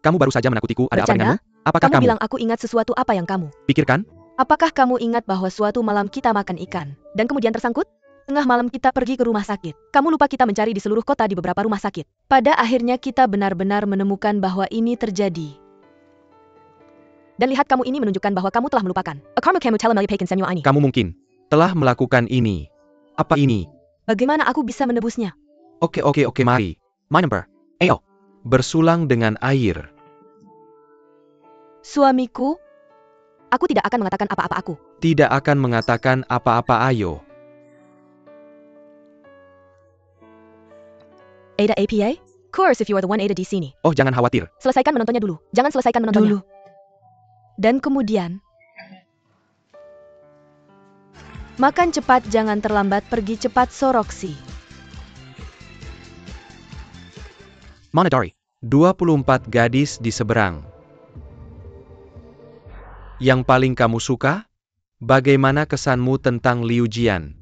Speaker 1: Kamu baru saja menakutiku, ada apa
Speaker 2: Bercanda?
Speaker 1: denganmu? Apakah
Speaker 2: Kamu
Speaker 1: kamu
Speaker 2: bilang aku ingat sesuatu, apa yang kamu
Speaker 1: pikirkan?
Speaker 2: Apakah kamu ingat bahwa suatu malam kita makan ikan, dan kemudian tersangkut? Tengah malam kita pergi ke rumah sakit. Kamu lupa kita mencari di seluruh kota di beberapa rumah sakit. Pada akhirnya kita benar-benar menemukan bahwa ini terjadi.
Speaker 3: Dan lihat, kamu ini menunjukkan bahwa kamu telah melupakan. Akarmu kamu telah melipakan semua ini.
Speaker 1: Kamu mungkin telah melakukan ini. Apa ini?
Speaker 2: Bagaimana aku bisa menebusnya?
Speaker 1: Oke, mari. My number. Ayo. Bersulang dengan air.
Speaker 2: Suamiku,
Speaker 3: Aku tidak akan mengatakan apa-apa aku.
Speaker 1: Tidak akan mengatakan apa-apa, ayo.
Speaker 3: Ada APA? Course if you are the one Ada di sini.
Speaker 1: Oh, jangan khawatir.
Speaker 3: Selesaikan menontonnya dulu. Jangan selesaikan menontonnya.
Speaker 2: dulu. Dan kemudian, makan cepat, jangan terlambat, pergi cepat, Soroksi.
Speaker 1: Monodari. 24 gadis di seberang. Yang paling kamu suka? Bagaimana kesanmu tentang Liu Jian?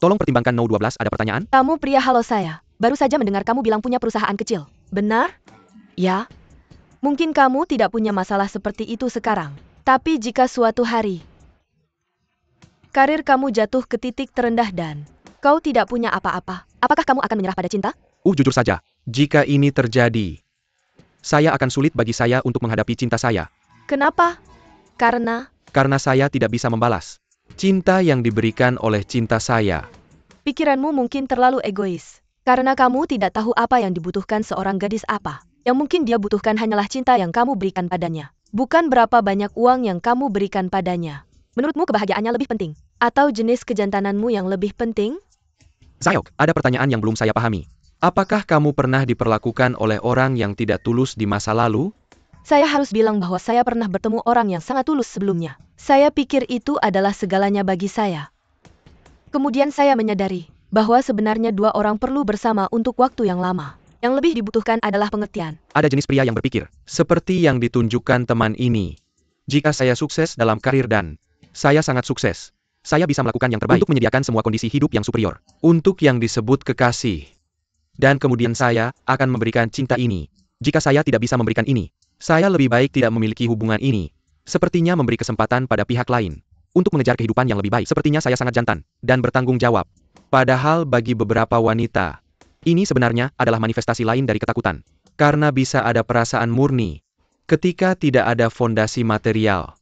Speaker 1: Tolong pertimbangkan No 12, ada pertanyaan?
Speaker 2: Kamu pria, halo saya.
Speaker 3: Baru saja mendengar kamu bilang punya perusahaan kecil.
Speaker 2: Benar? Ya. Mungkin kamu tidak punya masalah seperti itu sekarang. Tapi jika suatu hari karir kamu jatuh ke titik terendah dan kau tidak punya apa-apa,
Speaker 3: Apakah kamu akan menyerah pada cinta?
Speaker 1: Jujur saja, jika ini terjadi, saya akan sulit bagi saya untuk menghadapi cinta saya.
Speaker 2: kenapa? Karena
Speaker 1: saya tidak bisa membalas cinta yang diberikan oleh cinta saya.
Speaker 2: pikiranmu mungkin terlalu egois. Karena kamu tidak tahu apa yang dibutuhkan seorang gadis apa. Yang mungkin dia butuhkan hanyalah cinta yang kamu berikan padanya. Bukan berapa banyak uang yang kamu berikan padanya.
Speaker 3: Menurutmu kebahagiaannya lebih penting?
Speaker 2: Atau jenis kejantananmu yang lebih penting?
Speaker 1: Zayok, ada pertanyaan yang belum saya pahami. Apakah kamu pernah diperlakukan oleh orang yang tidak tulus di masa lalu?
Speaker 2: Saya harus bilang bahwa saya pernah bertemu orang yang sangat tulus sebelumnya. Saya pikir itu adalah segalanya bagi saya. Kemudian saya menyadari bahwa sebenarnya dua orang perlu bersama untuk waktu yang lama. Yang lebih dibutuhkan adalah pengertian.
Speaker 1: Ada jenis pria yang berpikir, seperti yang ditunjukkan teman ini. Jika saya sukses dalam karir dan saya sangat sukses, saya bisa melakukan yang terbaik untuk menyediakan semua kondisi hidup yang superior. Untuk yang disebut kekasih. Dan kemudian saya akan memberikan cinta ini. Jika saya tidak bisa memberikan ini, saya lebih baik tidak memiliki hubungan ini. Sepertinya memberi kesempatan pada pihak lain untuk mengejar kehidupan yang lebih baik. Sepertinya saya sangat jantan dan bertanggung jawab. Padahal bagi beberapa wanita, ini sebenarnya adalah manifestasi lain dari ketakutan. Karena bisa ada perasaan murni ketika tidak ada fondasi material.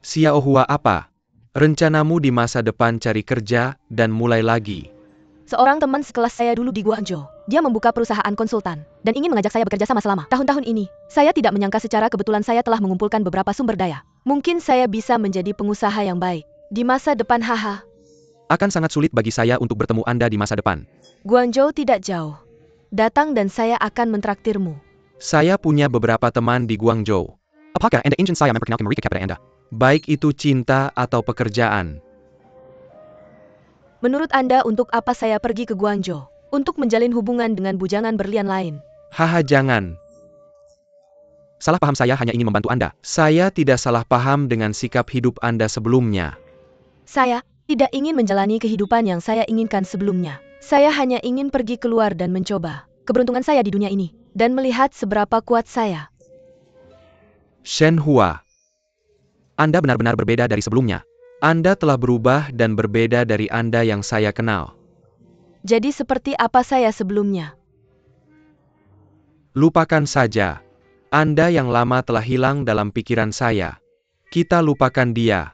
Speaker 1: Xiaohua apa? Rencanamu di masa depan cari kerja dan mulai lagi.
Speaker 3: Seorang teman sekelas saya dulu di Guangzhou. Dia membuka perusahaan konsultan dan ingin mengajak saya bekerja sama selama tahun-tahun ini. Saya tidak menyangka secara kebetulan saya telah mengumpulkan beberapa sumber daya. Mungkin saya bisa menjadi pengusaha yang baik di masa depan. Haha.
Speaker 1: Akan sangat sulit bagi saya untuk bertemu Anda di masa depan.
Speaker 2: Guangzhou tidak jauh. Datang dan saya akan mentraktirmu.
Speaker 1: Saya punya beberapa teman di Guangzhou. Apakah Anda ingin saya memperkenalkan mereka kepada Anda? Baik itu cinta atau pekerjaan.
Speaker 2: Menurut Anda untuk apa saya pergi ke Guangzhou? Untuk menjalin hubungan dengan bujangan berlian lain.
Speaker 1: Haha, jangan. Salah paham, saya hanya ingin membantu Anda. Saya tidak salah paham dengan sikap hidup Anda sebelumnya.
Speaker 2: Saya tidak ingin menjalani kehidupan yang saya inginkan sebelumnya. Saya hanya ingin pergi keluar dan mencoba keberuntungan saya di dunia ini dan melihat seberapa kuat saya.
Speaker 1: Shen Hua. Anda benar-benar berbeda dari sebelumnya. Anda telah berubah dan berbeda dari Anda yang saya kenal.
Speaker 2: Jadi seperti apa saya sebelumnya?
Speaker 1: Lupakan saja. Anda yang lama telah hilang dalam pikiran saya. Kita lupakan dia.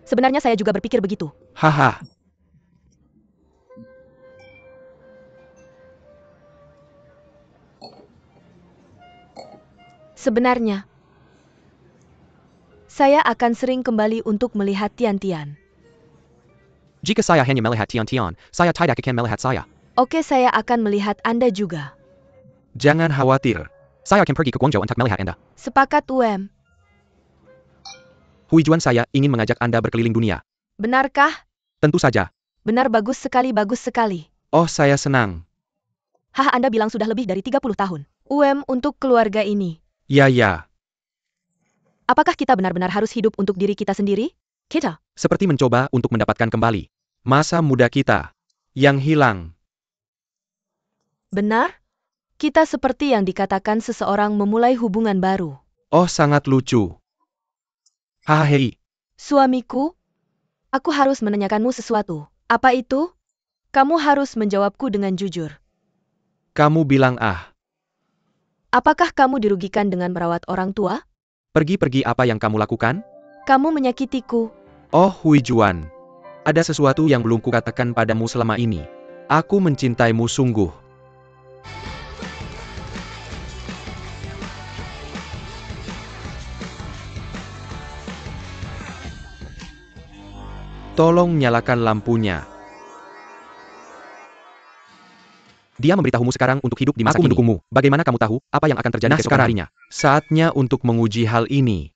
Speaker 3: Sebenarnya saya juga berpikir begitu.
Speaker 1: Haha.
Speaker 2: Sebenarnya, saya akan sering kembali untuk melihat Tian-Tian.
Speaker 1: Jika saya hanya melihat Tian-Tian, saya tidak akan melihat saya.
Speaker 2: Oke, saya akan melihat Anda juga.
Speaker 1: Jangan khawatir. Saya akan pergi ke Guangzhou untuk melihat Anda.
Speaker 2: Sepakat, UM.
Speaker 1: Tujuan saya ingin mengajak Anda berkeliling dunia.
Speaker 2: Benarkah?
Speaker 1: Tentu saja.
Speaker 2: Benar, bagus sekali, bagus sekali.
Speaker 1: Oh, saya senang.
Speaker 3: Haha, Anda bilang sudah lebih dari 30 tahun.
Speaker 2: UM untuk keluarga ini.
Speaker 1: Ya.
Speaker 3: Apakah kita benar-benar harus hidup untuk diri kita sendiri? Kita.
Speaker 1: Seperti mencoba untuk mendapatkan kembali masa muda kita yang hilang.
Speaker 2: Benar? Kita seperti yang dikatakan seseorang memulai hubungan baru.
Speaker 1: Oh, sangat lucu. Hahaha.
Speaker 2: Suamiku, aku harus menanyakanmu sesuatu. Apa itu? Kamu harus menjawabku dengan jujur.
Speaker 1: Kamu bilang ah.
Speaker 2: Apakah kamu dirugikan dengan merawat orang tua?
Speaker 1: Pergi-pergi, apa yang kamu lakukan?
Speaker 2: Kamu menyakitiku.
Speaker 1: Oh, Huijuan. Ada sesuatu yang belum kukatakan padamu selama ini. Aku mencintaimu sungguh. Tolong nyalakan lampunya. Dia memberitahumu sekarang untuk hidup di masa kini. Aku mendukungmu. Bagaimana kamu tahu apa yang akan terjadi keesokan harinya? Saatnya untuk menguji hal ini.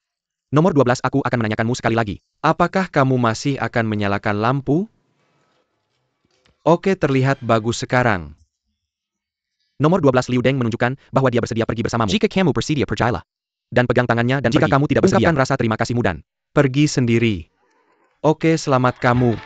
Speaker 1: Nomor 12, aku akan menanyakanmu sekali lagi. Apakah kamu masih akan menyalakan lampu? Oke, terlihat bagus sekarang. Nomor 12, Liu Deng menunjukkan bahwa dia bersedia pergi bersamamu. Jika kamu bersedia, percayalah. Dan pegang tangannya, dan jika kamu tidak bersedia, ungkapkan rasa terima kasihmu dan pergi sendiri. Oke, selamat kamu.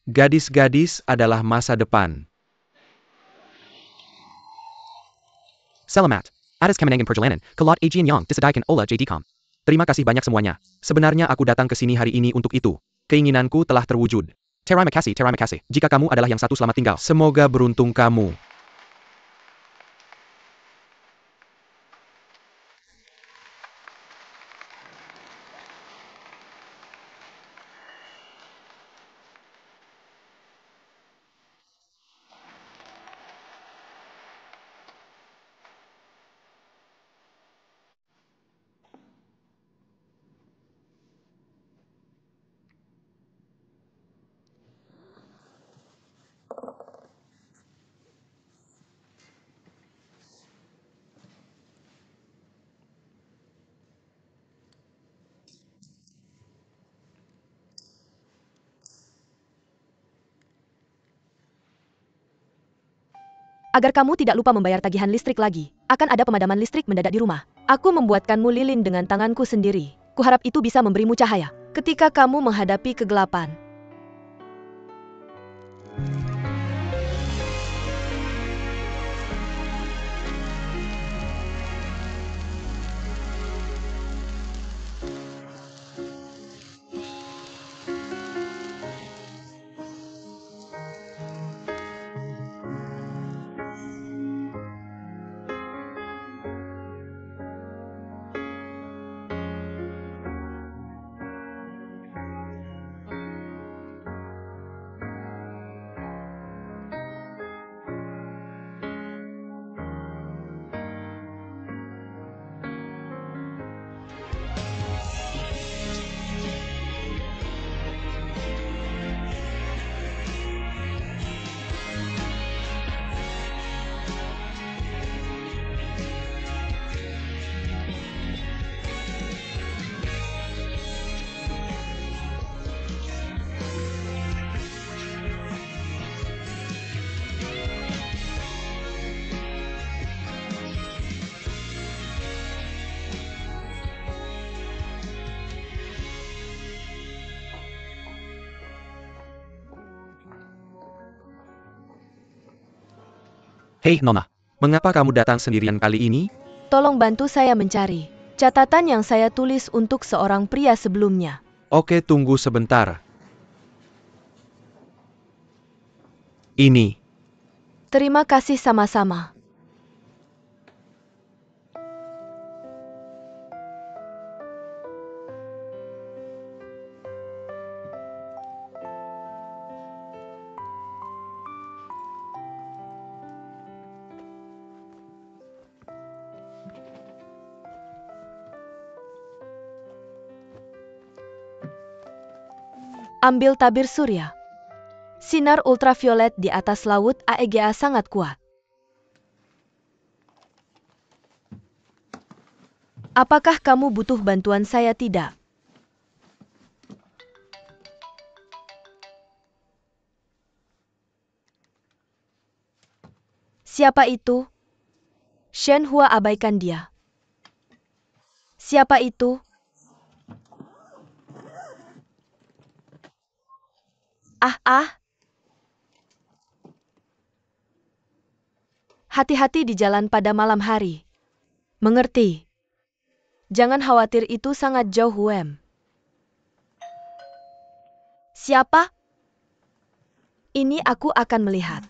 Speaker 1: Gadis-gadis adalah masa depan. Selamat. Atas kemenangan perjalanan, kelot Ajian Yang disedaikan oleh JD.com. Terima kasih banyak semuanya. Sebenarnya aku datang ke sini hari ini untuk itu. Keinginanku telah terwujud. Terima kasih. Jika kamu adalah yang satu, selamat tinggal. Semoga beruntung kamu.
Speaker 3: Agar kamu tidak lupa membayar tagihan listrik lagi, akan ada pemadaman listrik mendadak di rumah. Aku membuatkanmu lilin dengan tanganku sendiri. Kuharap itu bisa memberimu cahaya ketika kamu menghadapi kegelapan.
Speaker 1: Hei Nona, mengapa kamu datang sendirian kali ini?
Speaker 3: Tolong bantu saya mencari catatan yang saya tulis untuk seorang pria sebelumnya.
Speaker 1: Oke, tunggu sebentar. Ini.
Speaker 3: Terima kasih sama-sama. Ambil tabir surya. Sinar ultraviolet di atas laut AEGA sangat kuat. Apakah kamu butuh bantuan saya tidak? Siapa itu? Shenhua abaikan dia. Siapa itu? Ah. Hati-hati di jalan pada malam hari. Mengerti? Jangan khawatir, itu sangat jauh, Wem. Siapa? Ini aku akan melihat.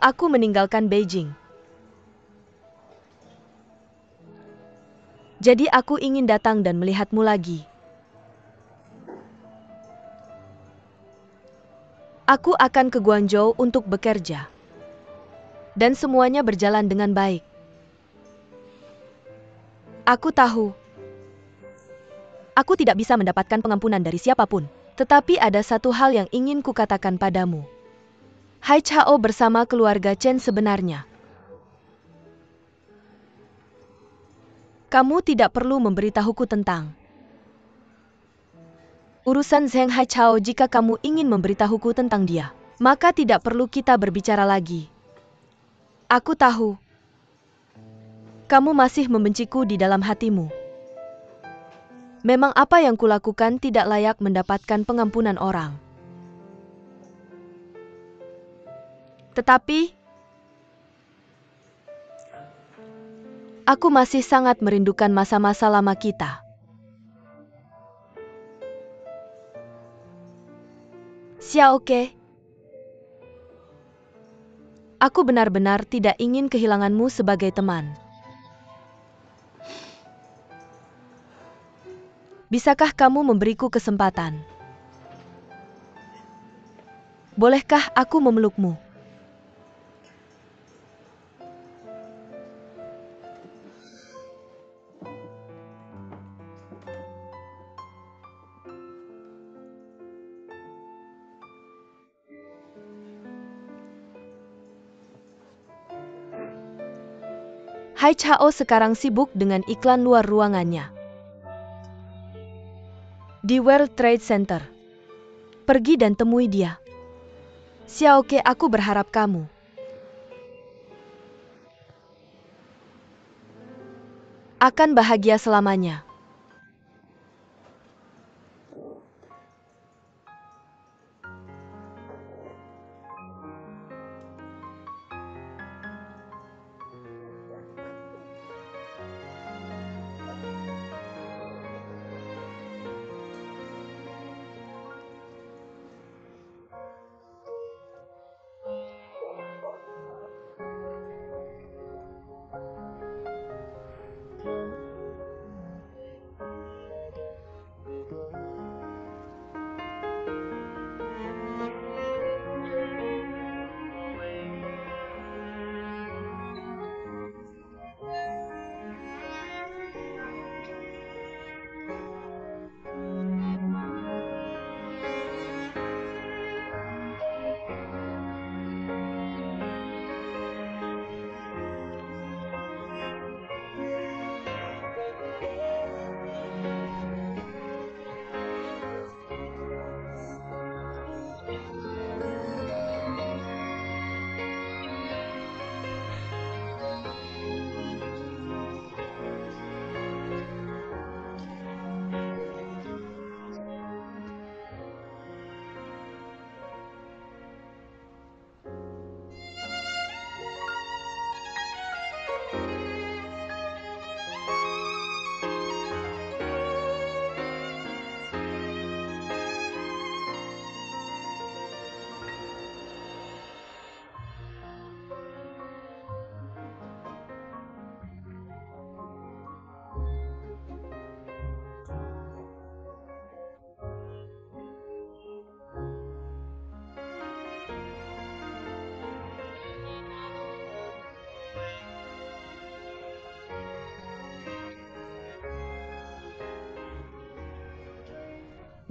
Speaker 3: Aku meninggalkan Beijing. Jadi aku ingin datang dan melihatmu lagi. Aku akan ke Guangzhou untuk bekerja. Dan semuanya berjalan dengan baik. Aku tahu. Aku tidak bisa mendapatkan pengampunan dari siapapun. Tetapi ada satu hal yang ingin kukatakan padamu. Hai Chao bersama keluarga Chen sebenarnya. Kamu tidak perlu memberitahuku tentang urusan Zheng Hai Chao. Jika kamu ingin memberitahuku tentang dia, maka tidak perlu kita berbicara lagi. Aku tahu. Kamu masih membenciku di dalam hatimu. Memang apa yang kulakukan tidak layak mendapatkan pengampunan orang. Tetapi, aku masih sangat merindukan masa-masa lama kita. Xiaoke, aku benar-benar tidak ingin kehilanganmu sebagai teman. Bisakah kamu memberiku kesempatan? Bolehkah aku memelukmu?
Speaker 2: Hai Chao sekarang sibuk dengan iklan luar ruangannya. Di World Trade Center. Pergi dan temui dia. Xiaoke, aku berharap kamu akan bahagia selamanya.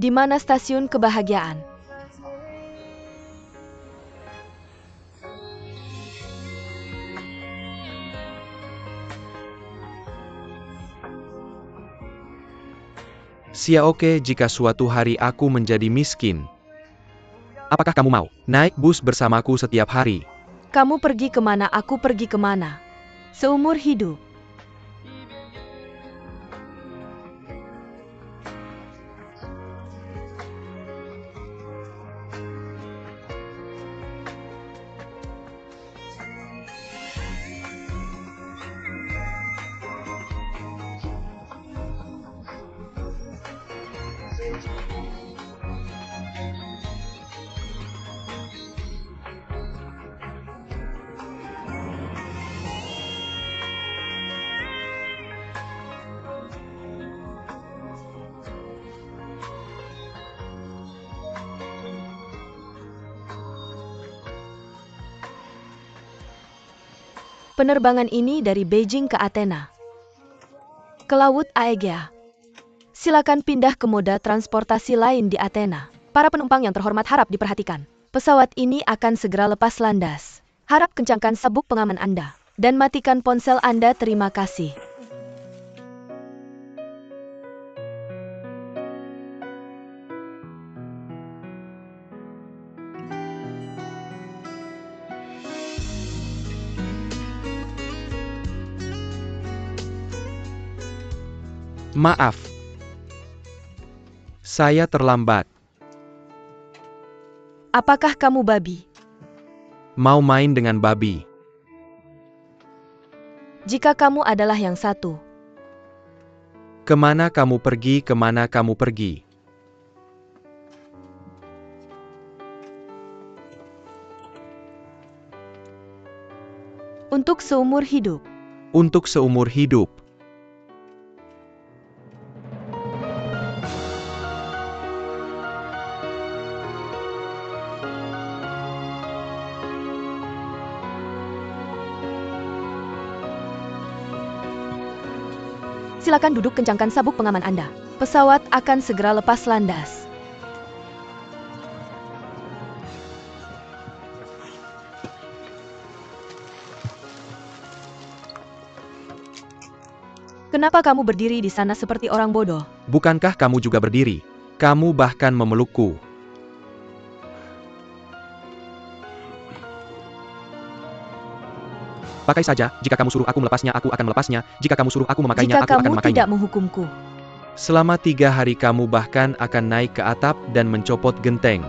Speaker 2: Di mana stasiun kebahagiaan?
Speaker 1: Xiaoke, jika suatu hari aku menjadi miskin, apakah kamu mau naik bus bersamaku setiap hari?
Speaker 2: Kamu pergi kemana, aku pergi kemana. Seumur hidup. Penerbangan ini dari Beijing ke Athena. Ke Laut Aegea. Silakan pindah ke moda transportasi lain di Athena. Para penumpang yang terhormat harap diperhatikan. Pesawat ini akan segera lepas landas. Harap kencangkan sabuk pengaman Anda. Dan matikan ponsel Anda, terima kasih.
Speaker 1: Maaf. Saya terlambat.
Speaker 2: Apakah kamu babi?
Speaker 1: Mau main dengan babi?
Speaker 2: Jika kamu adalah yang satu.
Speaker 1: Kemana kamu pergi, kemana kamu pergi?
Speaker 2: Untuk seumur hidup.
Speaker 1: Untuk seumur hidup.
Speaker 2: Silakan duduk, kencangkan sabuk pengaman Anda. Pesawat akan segera lepas landas. Kenapa kamu berdiri di sana seperti orang bodoh?
Speaker 1: Bukankah kamu juga berdiri? Kamu bahkan memelukku. Pakai saja, jika kamu suruh aku melepasnya, aku akan melepasnya. Jika kamu suruh aku memakainya,
Speaker 2: Jika
Speaker 1: aku akan
Speaker 2: kamu
Speaker 1: memakainya.
Speaker 2: tidak menghukumku,
Speaker 1: Selama 3 hari kamu bahkan akan naik ke atap dan mencopot genteng.